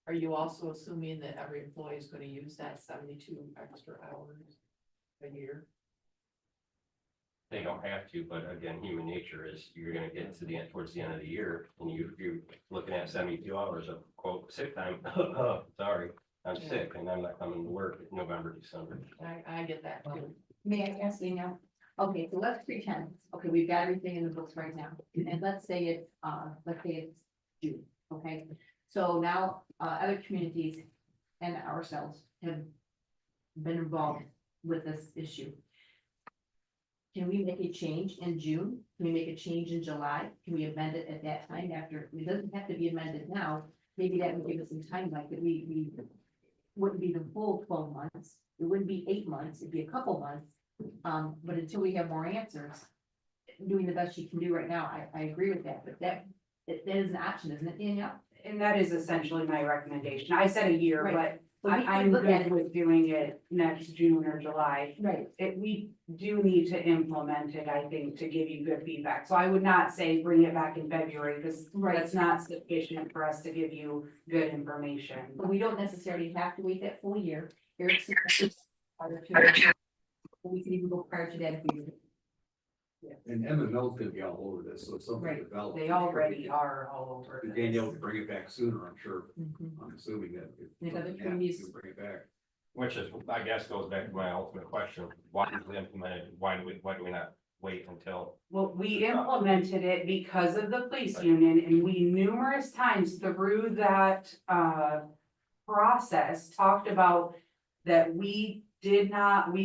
are you also assuming that every employee is gonna use that 72 extra hours a year? They don't have to, but again, human nature is you're gonna get to the end, towards the end of the year, and you're looking at 72 hours of quote sick time. Sorry, I'm sick and I'm not coming to work in November, December. I get that too. May I ask you now? Okay, so let's pretend, okay, we've got everything in the books right now, and let's say it's June, okay? So now, other communities and ourselves have been involved with this issue. Can we make a change in June? Can we make a change in July? Can we amend it at that time after? It doesn't have to be amended now. Maybe that would give us some time, like that we wouldn't be the full 12 months. It wouldn't be 8 months, it'd be a couple months. But until we have more answers, doing the best you can do right now, I agree with that, but that is an option, isn't it, Danielle? And that is essentially my recommendation. I said a year, Right. but But we could I'm look at good it. with doing it next June or July. Right. We do need to implement it, I think, to give you good feedback. So I would not say bring it back in February, because Right. that's not sufficient for us to give you good information. But we don't necessarily have to wait that full year. Eric's we can even go prior to that if we. And Emmett Mill's gonna be all over this, so it's something Right. developed. They already are all over. And this. Danielle will bring it back sooner, I'm sure. Mhm. I'm assuming that. And if other Yeah, communities- she'll Bring it back. Which is, I guess, goes back to my ultimate question, why is it implemented, why do we not wait until? Well, we implemented it because of the police union, and we numerous times through that process talked about that we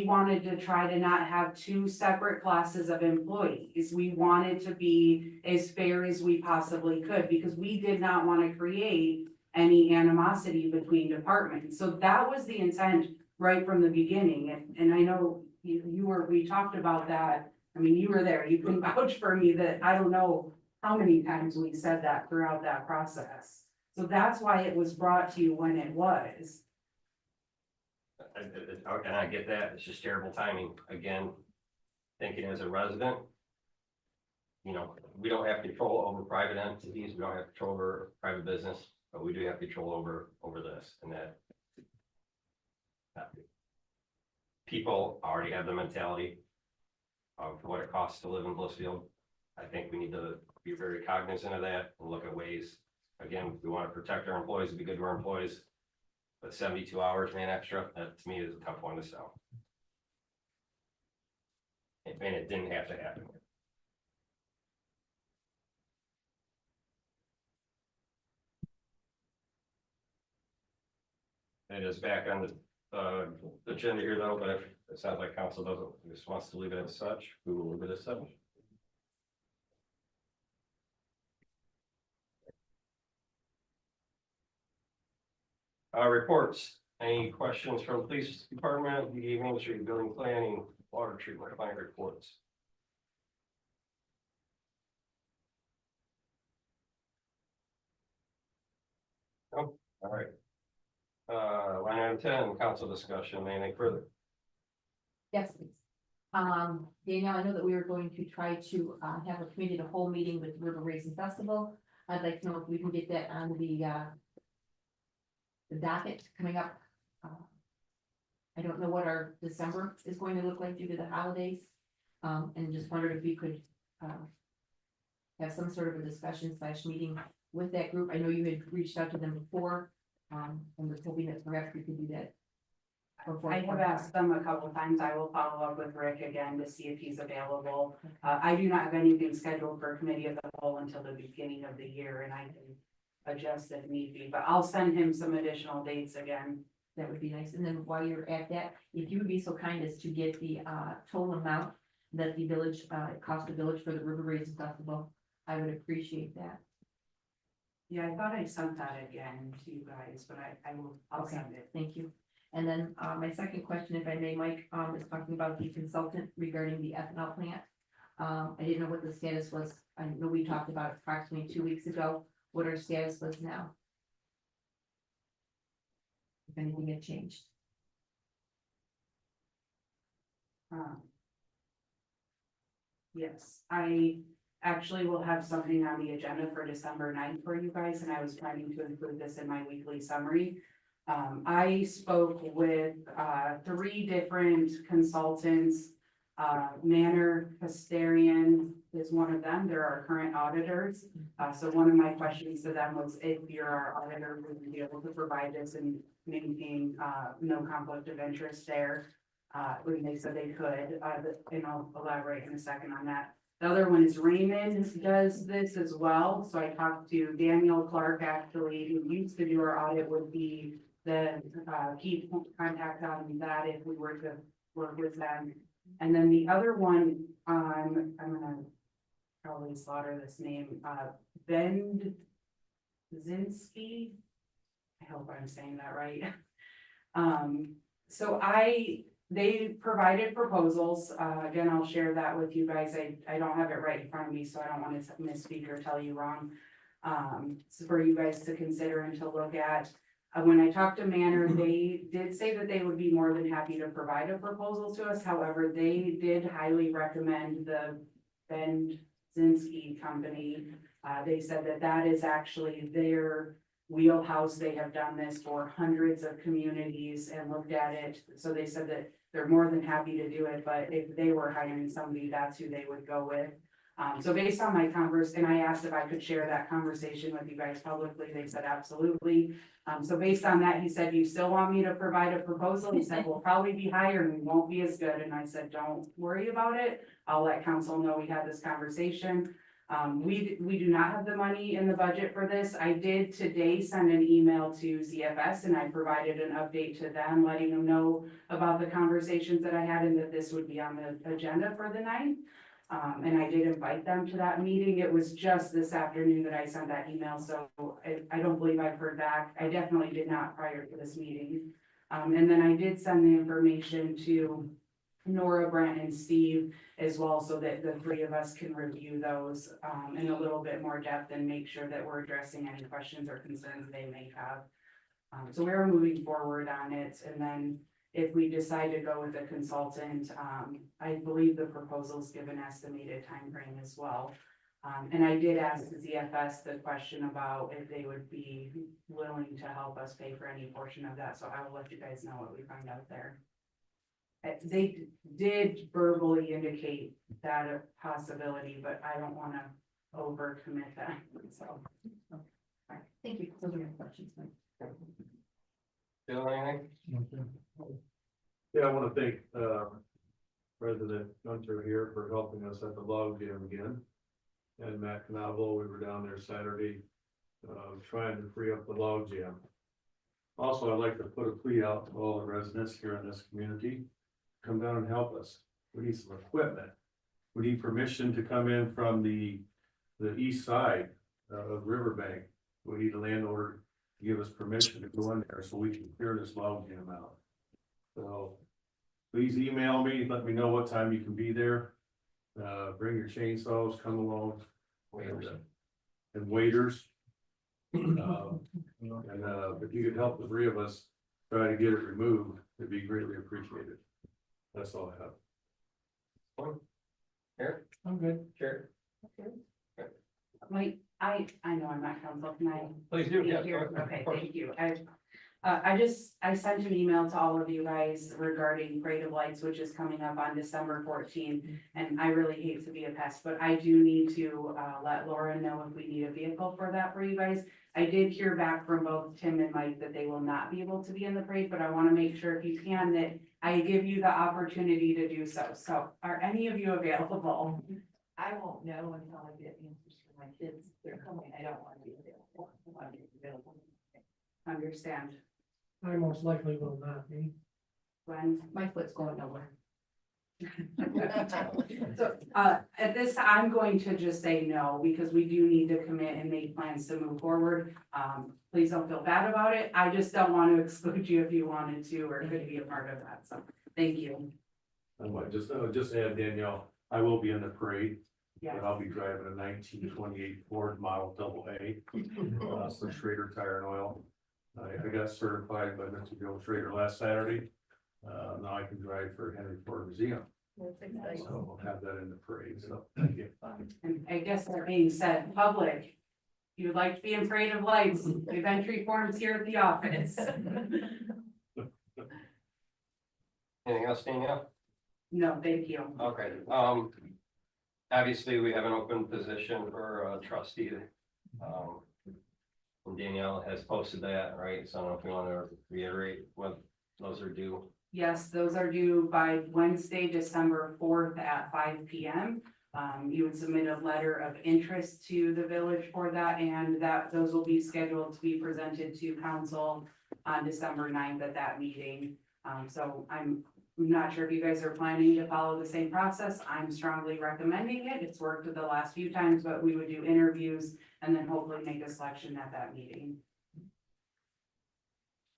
wanted to try to not have two separate classes of employees. We wanted to be as fair as we possibly could, because we did not want to create any animosity between departments. So that was the intent right from the beginning, and I know we talked about that. I mean, you were there, you can vouch for me that I don't know how many times we said that throughout that process. So that's why it was brought to you when it was. And I get that, it's just terrible timing, again, thinking as a resident. You know, we don't have control over private entities, we don't have control over private business, but we do have control over this and that. People already have the mentality of what it costs to live in Blissfield. I think we need to be very cognizant of that and look at ways. Again, we want to protect our employees, be good to our employees. But 72 hours, man, extra, that to me is a tough one to sell. And it didn't have to happen. It is back on the agenda here though, but if it sounds like council doesn't, just wants to leave it as such, we will leave it as such. Reports, any questions from the police department, the Main Street building planning, water treatment plant reports? Oh, all right. Line item 10, council discussion, anything further? Yes, please. Danielle, I know that we were going to try to, have a committee to whole meeting with River Racing Festival. I'd like to know if we can get that on the docket coming up. I don't know what our December is going to look like due to the holidays. And just wondered if we could, have some sort of a discussion / meeting with that group. I know you had reached out to them before, and was hoping that perhaps we could do that. before- I have asked them a couple of times. I will follow up with Rick again to see if he's available. I do not have anything scheduled for committee of the whole until the beginning of the year, and I can adjust if need be, but I'll send him some additional dates again. That would be nice. And then while you're at that, if you would be so kind as to get the total amount that the village, cost the village for the River Racing Festival, I would appreciate that. Yeah, I thought I sent that again to you guys, but I'll Okay. send it. Thank you. And then my second question, if I may, Mike, is talking about the consultant regarding the ethanol plant. I didn't know what the status was. I know we talked about it approximately 2 weeks ago, what our status was now. if anything had changed. Yes, I actually will have something on the agenda for December 9th for you guys, and I was planning to include this in my weekly summary. I spoke with, 3 different consultants. Manor Custarian is one of them. They're our current auditors. So one of my questions to them was if you're our auditor, would you be able to provide this and maintain, no conflict of interest there? When they said they could, and I'll elaborate in a second on that. The other one is Raymond does this as well. So I talked to Daniel Clark, actually, who used to do our audit, would be the, key contact on that if we were to work with them. And then the other one, I'm gonna probably slaughter this name, Ben Zinski. I hope I'm saying that right. So they provided proposals. Again, I'll share that with you guys. I don't have it right in front of me, so I don't want to misspeak or tell you wrong. So for you guys to consider and to look at. When I talked to Manor, they did say that they would be more than happy to provide a proposal to us. However, they did highly recommend the Ben Zinski company. They said that that is actually their wheelhouse. They have done this for hundreds of communities and looked at it. So they said that they're more than happy to do it, but if they were hiring somebody, that's who they would go with. So based on my and I asked if I could share that conversation with you guys publicly, they said absolutely. So based on that, he said, you still want me to provide a proposal? He said, we'll probably be higher and we won't be as good. And I said, don't worry about it. I'll let council know we had this conversation. We do not have the money in the budget for this. I did today send an email to ZFS and I provided an update to them, letting them know about the conversations that I had and that this would be on the agenda for the 9th. And I did invite them to that meeting. It was just this afternoon that I sent that email, so I don't believe I've heard back. I definitely did not prior to this meeting. And then I did send the information to Nora, Brent, and Steve as well, so that the 3 of us can review those in a little bit more depth and make sure that we're addressing any questions or concerns they may have. So we're moving forward on it, and then if we decide to go with a consultant, I believe the proposals give an estimated time frame as well. And I did ask the ZFS the question about if they would be willing to help us pay for any portion of that, so I will let you guys know what we find out there. They did verbally indicate that a possibility, but I don't wanna overcommit that, so. Thank you. Those are my questions. Bill, anything? Yeah, I want to thank, President Gunter here for helping us at the log jam again. And Matt Canavo, we were down there Saturday, trying to free up the log jam. Also, I'd like to put a plea out to all the residents here in this community, come down and help us. We need some equipment. We need permission to come in from the east side of Riverbank. We need a landowner to give us permission to go in there so we can clear this log jam out. So please email me, let me know what time you can be there. Bring your chainsaws, come along. And waiters. If you could help the 3 of us try to get it removed, it'd be greatly appreciated. That's all I have. Here, I'm good. Chair. Mike, I know I'm not council, can I? Please do, yeah. Here, okay, thank you. I sent an email to all of you guys regarding Parade of Lights, which is coming up on December 14th. And I really hate to be a pest, but I do need to, let Laura know if we need a vehicle for that for you guys. I did hear back from both Tim and Mike that they will not be able to be in the parade, but I want to make sure if you can, that I give you the opportunity to do so. So are any of you available? I won't know until I get answers from my kids. They're coming. I don't want to be available. I want to be available. Understand. I most likely will not be. When? My foot's going nowhere. So, at this, I'm going to just say no, because we do need to commit and make plans to move forward. Please don't feel bad about it. I just don't want to exclude you if you wanted to, or could be a part of that. So, thank you. I might just add, Danielle, I will be in the parade, Yeah. but I'll be driving a 1928 Ford Model AA, for Schrader Tire and Oil. I got certified by Mr. Bill Schrader last Saturday. Now I can drive for Henry Ford Museum, That's exciting. so we'll have that in the parade, so thank you. And I guess that being said, public, if you would like to be in Parade of Lights, we have entry forms here at the office. Anything else, Danielle? No, thank you. Okay, obviously, we have an open position for a trustee. And Danielle has posted that, right? So I don't know if you want to reiterate what those are due. Yes, those are due by Wednesday, December 4th at 5 p.m. You would submit a letter of interest to the village for that, and those will be scheduled to be presented to council on December 9th at that meeting. So I'm not sure if you guys are planning to follow the same process. I'm strongly recommending it. It's worked the last few times, but we would do interviews and then hopefully make a selection at that meeting.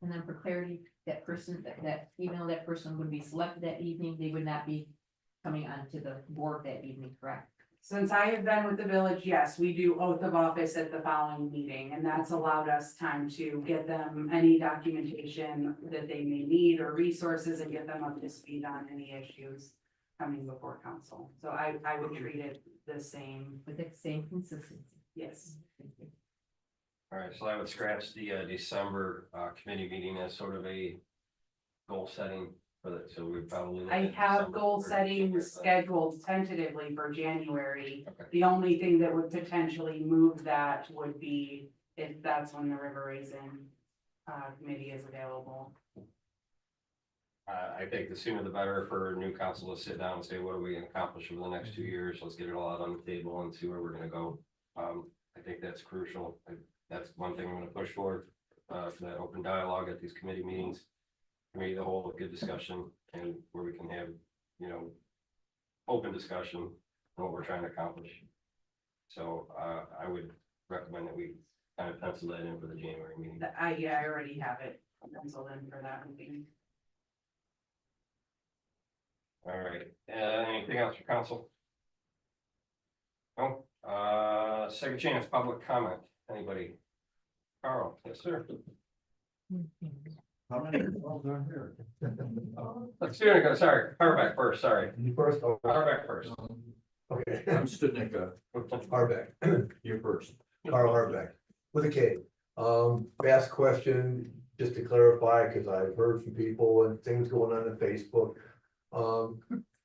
And then for clarity, that person, that person would be selected that evening, they would not be coming onto the board that evening, correct? Since I have been with the village, yes, we do oath of office at the following meeting, and that's allowed us time to get them any documentation that they may need or resources and get them up to speed on any issues coming before council. So I would treat it the same, With the same consistency. yes. All right, so I would scratch the December committee meeting as sort of a goal setting for that, so we probably. look I at have December goal or setting December. scheduled tentatively for January. Okay. The only thing that would potentially move that would be if that's when the River Raisin committee is available. I think the sooner the better for new council to sit down and say, what are we gonna accomplish over the next 2 years? Let's get it all out on the table and see where we're gonna go. I think that's crucial. That's one thing I'm gonna push for that open dialogue at these committee meetings. Maybe the whole good discussion and where we can have, open discussion on what we're trying to accomplish. So, I would recommend that we kind of pencil that in for the January meeting. I already have it penciled in for that meeting. All right, anything else for council? No, second chance, public comment, anybody? Carl, yes, sir. How many involved are here? Let's do it, sorry, Harbeck first, sorry, You first. Harbeck first. Okay, I'm Studnicka, Harbeck, you're first, Carl Harbeck, with a K. Ask question, just to clarify, because I've heard from people and things going on Facebook.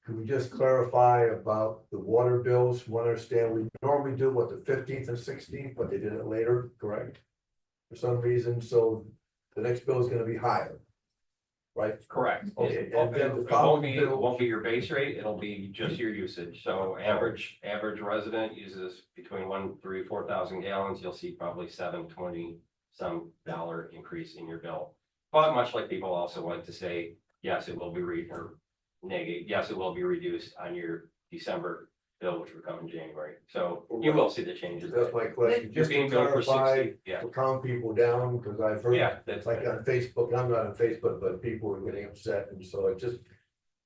Could we just clarify about the water bills? From what I understand, we normally do what, the 15th and 16th, but they did it later, correct? For some reason, so the next bill is gonna be higher. Right? Correct. Okay, It and then the won't following be, bill- won't be your base rate, it'll be just your usage, so average resident uses between 4,000 gallons, you'll see probably $7.20 some dollar increase in your bill. But much like people also like to say, yes, it will be yes, it will be reduced on your December bill, which will come in January, so you will see the changes. That's my question, You're just being to billed for clarify, 60, yeah, to calm people down, because I've heard. yeah, that's Like on Facebook, I'm not on Facebook, but people are getting upset, and so it's just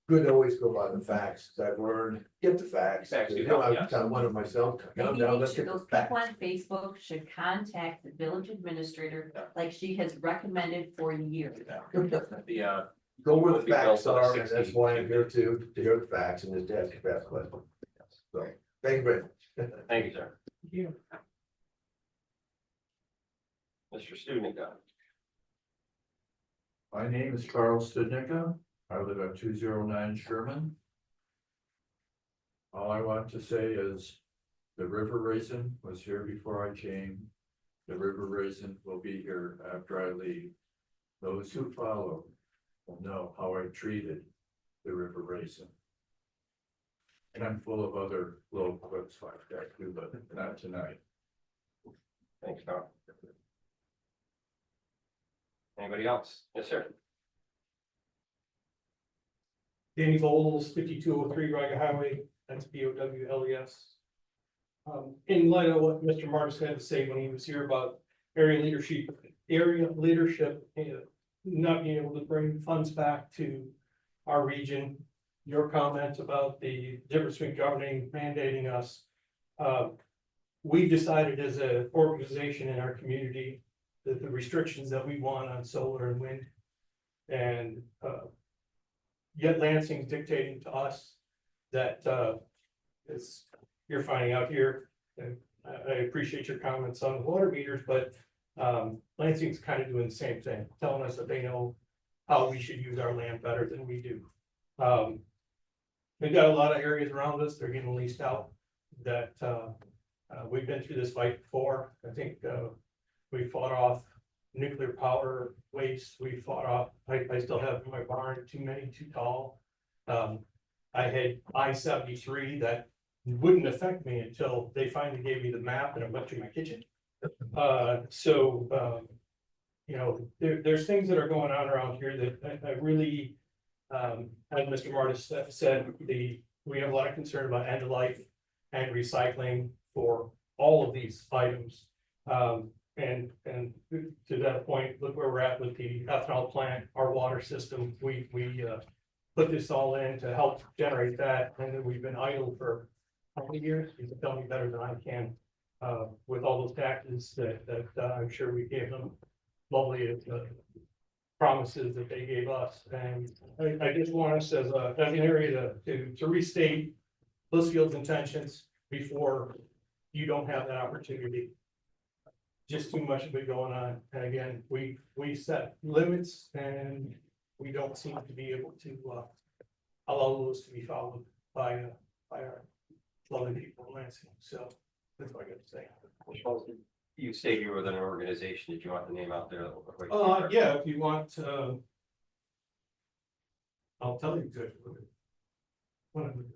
good to always go by the facts, 'cause I've learned, get the facts. Facts, You know, I've yes. done one of myself, calm Maybe down, they let's should, get the those people facts. on Facebook should contact the village administrator, like she has recommended for years. the Go where We'll the be facts built for are, the and that's 60. why I'm here to hear the facts and just ask a fast question. So, thank you very much. Thank you, sir. You, Mr. Studnicka. My name is Carl Studnicka. I live at 209 Sherman. All I want to say is the river raisin was here before I came. The river raisin will be here after I leave. Those who follow will know how I treated the river raisin. And I'm full of other little clips like that too, but not tonight. Thanks, Carl. Anybody else? Yes, sir. Danny Bowles, 5203 Riga Highway, that's BOWLES. In light of what Mr. Martis had to say when he was here about area leadership, not being able to bring funds back to our region, your comment about the difference between governing, mandating us. We decided as an organization in our community the restrictions that we want on solar and wind. And, yet Lansing's dictating to us that, it's, you're finding out here, and I appreciate your comments on the water meters, but, Lansing's kind of doing the same thing, telling us that they know how we should use our land better than we do. We've got a lot of areas around us, they're getting leased out, that, we've been through this fight before. I think, we fought off nuclear power waste, we fought off, I still have in my barn, too many, too tall. I had I-73 that wouldn't affect me until they finally gave me the map and it went through my kitchen. You know, there's things that are going on around here that I really, as Mr. Martis said, we have a lot of concern about end of life and recycling for all of these items. And to that point, look where we're at with the ethanol plant, our water system, we put this all in to help generate that, and then we've been idle for how many years? You can tell me better than I can, with all those taxes that I'm sure we gave them, lovely promises that they gave us, and I just want us as an area to restate Blissfield's intentions before you don't have that opportunity. Just too much of it going on, and again, we set limits and we don't seem to be able to allow those to be followed by our lovely people in Lansing, so that's what I got to say. You say you were with an organization, did you want the name out there? Yeah, if you want, I'll tell you exactly what I'm doing.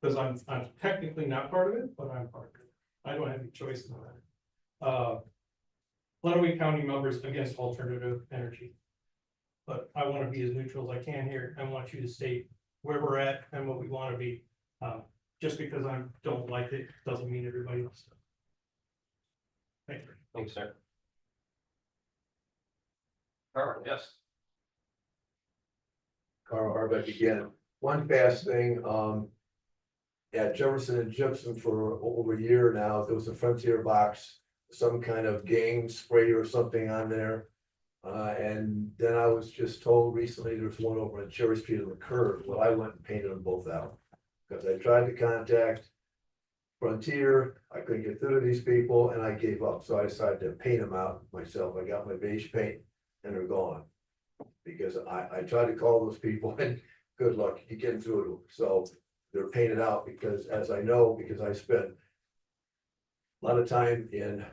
Because I'm technically not part of it, but I'm part of it. I don't have any choice in that. Lenawee County members against alternative energy. But I want to be as neutral as I can here. I want you to state where we're at and what we want to be. Just because I don't like it, doesn't mean everybody else does. Thank you. Thanks, sir. All right, yes. Carl Harbeck again. One fast thing, at Jefferson and Gibson for over a year now, there was a Frontier box, some kind of gang spray or something on there. And then I was just told recently there's one over on Cherry Street on the curb. Well, I went and painted them both out. Because I tried to contact Frontier, I couldn't get through to these people and I gave up. So I decided to paint them out myself. I got my beige paint and they're gone. Because I tried to call those people and good luck, you getting through to them. So they're painted out because as I know, because I spent a lot of time in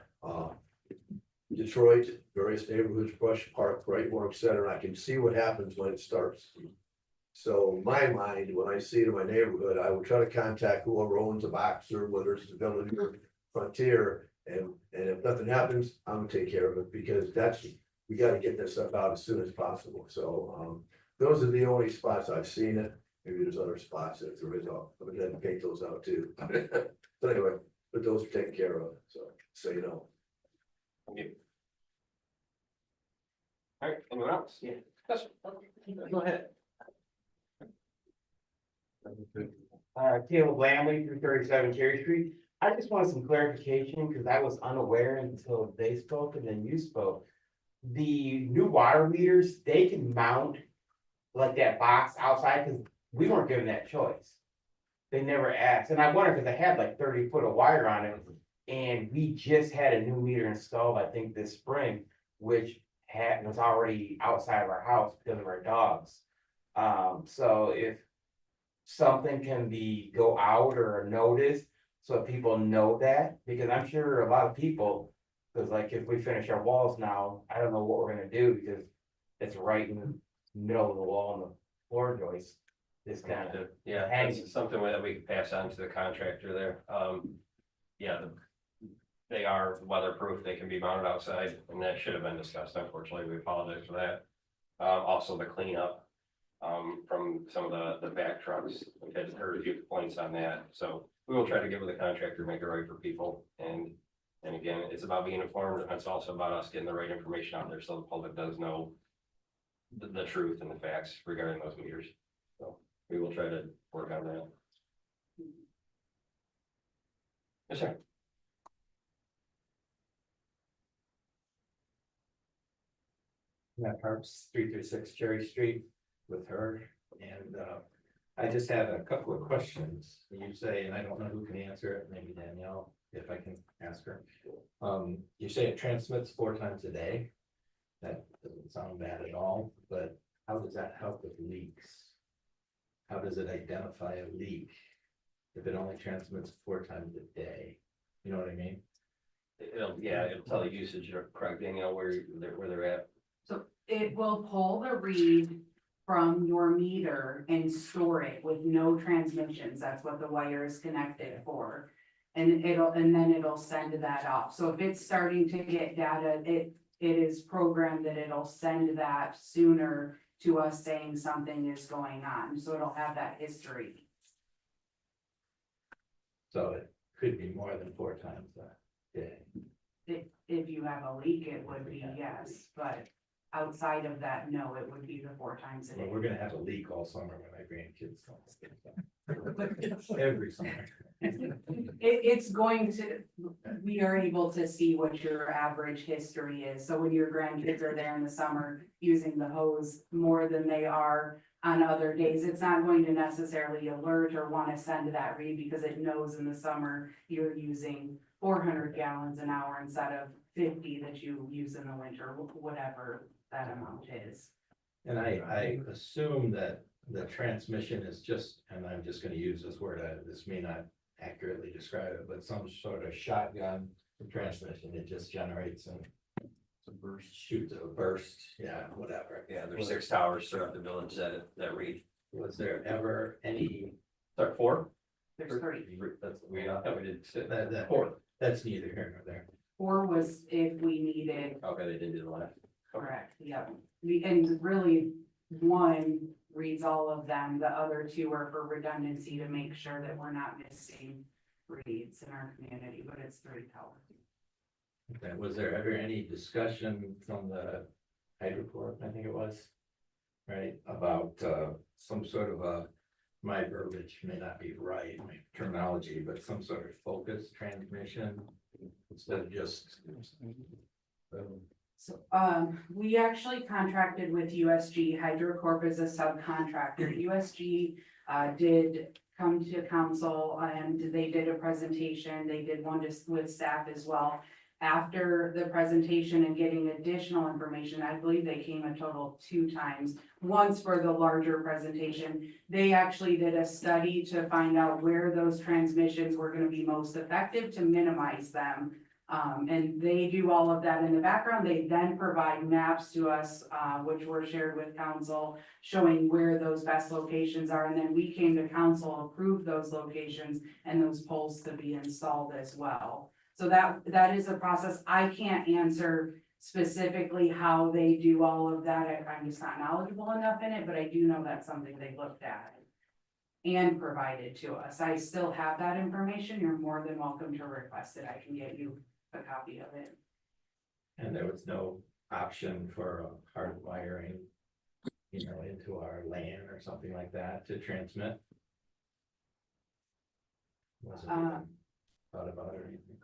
Detroit, various neighborhoods, Brush Park, Brightmore, etc. I can see what happens when it starts. So in my mind, when I see it in my neighborhood, I will try to contact whoever owns a box or whether it's the village or Frontier. And if nothing happens, I'm gonna take care of it because we gotta get this stuff out as soon as possible. So those are the only spots I've seen it. Maybe there's other spots if there is, I'm gonna paint those out too. But anyway, but those are taken care of, so you know. Thank you. All right, anyone else? Yeah. Yes, go ahead. Caleb Lamley, 337 Cherry Street. I just wanted some clarification because I was unaware until they spoke and then you spoke. The new water meters, they can mount like that box outside because we weren't given that choice. They never asked. And I wonder because I had like 30 foot of wire on it and we just had a new meter installed, I think this spring, which was already outside of our house because of our dogs. So if something can go out or a notice so people know that, because I'm sure a lot of people, because like if we finish our walls now, I don't know what we're gonna do because it's right in the middle of the wall and the floor joist. This kind of, yeah, that's something that we can pass on to the contractor there. Yeah, they are weatherproof, they can be mounted outside, and that should have been discussed, unfortunately, we apologize for that. Also the cleanup, from some of the back trucks, we've heard a few complaints on that, so we will try to get with the contractor, make it right for people, and again, it's about being informed, and it's also about us getting the right information out there, so the public does know the truth and the facts regarding those meters, so we will try to work on that. Yes, sir. Matt Harps, 336 Cherry Street with her, and I just had a couple of questions. You say, and I don't know who can answer it, maybe Danielle, if I can ask her. You say it transmits 4 times a day. That doesn't sound bad at all, but how does that help with leaks? How does it identify a leak if it only transmits 4 times a day? You know what I mean? It'll tell the usage, you're correct, Danielle, where they're at. So it will pull the read from your meter and store it with no transmissions. That's what the wire is connected for. And then it'll send that off. So if it's starting to get data, it is programmed that it'll send that sooner to us saying something is going on. So it'll have that history. So it could be more than 4 times a day. If you have a leak, it would be yes, but outside of that, no, it would be the 4 times a Well, day. we're gonna have a leak all summer when my grandkids come. Every summer. It's going to, we are able to see what your average history is. So when your grandkids are there in the summer using the hose more than they are on other days, it's not going to necessarily alert or want to send that read because it knows in the summer you're using 400 gallons an hour instead of 50 that you use in the winter, whatever that amount is. And I assume that the transmission is just, and I'm just gonna use this word, this may not accurately describe it, but some sort of shotgun transmission. It just generates and burst, shoots a burst, yeah, whatever. Yeah, there's 6 towers throughout the village that read. Was there ever any? Sorry, 4? There's 3. That's, we did 6. That, 4. that's neither here nor there. 4 was if we needed. Okay, they didn't do the last. Correct, yep. And really, 1 reads all of them, the other 2 are for redundancy to make sure that we're not missing reads in our community, but it's 3 towers. Okay, was there ever any discussion from the Hydro Corp, I think it was, right, about some sort of a, my verbiage may not be right, my terminology, but some sort of focus transmission instead of just. So, we actually contracted with USG. HydroCorp is a subcontractor. USG, did come to council and they did a presentation. They did one just with staff as well. After the presentation and getting additional information, I believe they came a total of 2 times. Once for the larger presentation, they actually did a study to find out where those transmissions were gonna be most effective to minimize them. And they do all of that in the background. They then provide maps to us, which were shared with council, showing where those best locations are. And then we came to council, approved those locations and those poles to be installed as well. So that is a process. I can't answer specifically how they do all of that. I'm just not knowledgeable enough in it, but I do know that's something they looked at and provided to us. I still have that information. You're more than welcome to request it. I can get you a copy of it. And there was no option for hard wiring, into our LAN or something like that to transmit? Wasn't even thought about it or anything?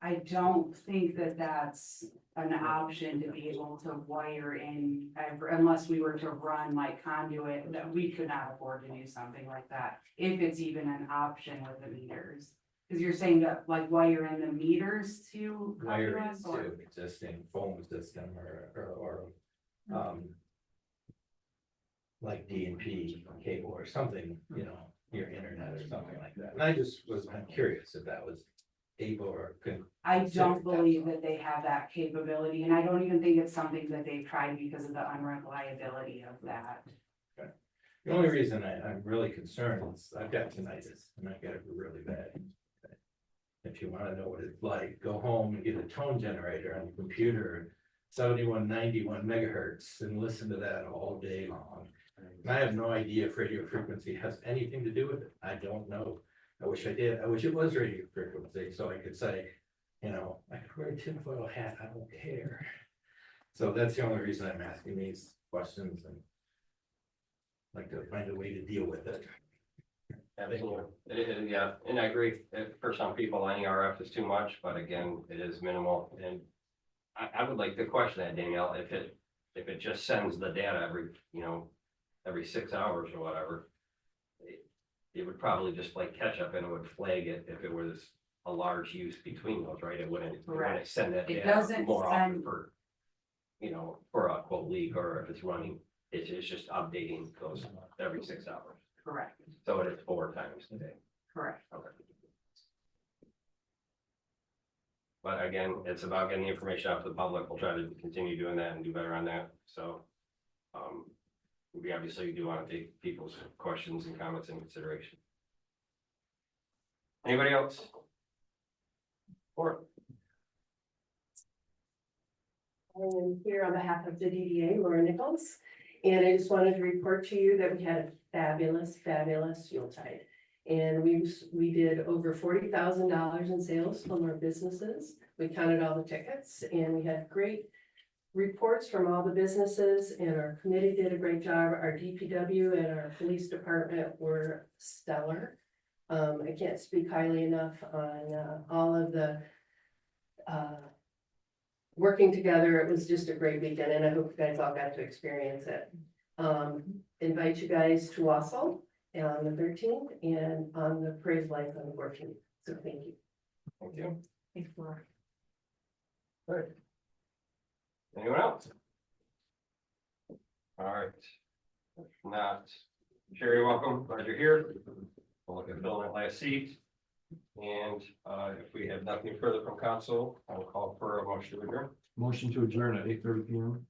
I don't think that that's an option to be able to wire in, unless we were to run like conduit, that we could not afford to do something like that. If it's even an option with the meters. Cause you're saying that like wire in the meters to Wiring conduits or? to existing phone system or like DNP cable or something, your internet or something like that. And I just was curious if that was able or could. I don't believe that they have that capability, and I don't even think it's something that they've tried because of the unreliability of that. The only reason I'm really concerned is I've got tinnitus and I've got it really bad. If you wanna know what it's like, go home and get a tone generator on your computer, 7191 megahertz, and listen to that all day long. And I have no idea if radio frequency has anything to do with it. I don't know. I wish I did. I wish it was radio frequency, so I could say, I could wear a tinfoil hat, I don't care. So that's the only reason I'm asking these questions and like to find a way to deal with it. Absolutely. Yeah, and I agree. For some people, any RF is too much, but again, it is minimal. And I would like to question that, Danielle, if if it just sends the data every, every 6 hours or whatever. It would probably just like catch up and it would flag it if it was a large use between those, right? It wouldn't Correct. send that It data doesn't more often send- for. For a quote leak, or if it's running, it's just updating those every 6 hours. Correct, So it is 4 times a day. correct. Okay. But again, it's about getting the information out to the public. We'll try to continue doing that and do better on that, so. We obviously do want to take people's questions and comments into consideration. Anybody else? Or, I am here on behalf of the DDA, Laura Nichols, and I just wanted to report to you that we had a fabulous Yuletide. And we did over $40,000 in sales from our businesses. We counted all the tickets and we had great reports from all the businesses, and our committee did a great job. Our DPW and our police department were stellar. I can't speak highly enough on all of the working together. It was just a great weekend, and I hope you guys all got to experience it. Invite you guys to Wausau on the 13th and on the Praise Life on the 14th. So thank you. thank you. Thanks, Laura. Good. Anyone else? All right. If not, Sherry, welcome, glad you're here. We'll look at filling that last seat. And if we have nothing further from council, I will call for a motion to adjourn. Motion to adjourn at 8:30 p.m.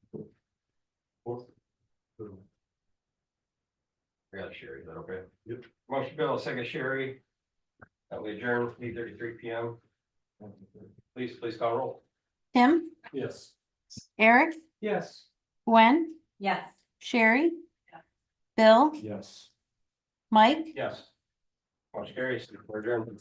Yeah, Sherry, is that okay? Yep. Motion Bill, second Sherry. We adjourn 8:33 p.m. Please call roll. Tim, Yes. Eric, Yes. Gwen, Yes. Sherry, Bill, Yes. Mike, Yes. Motion carries. We're adjourned.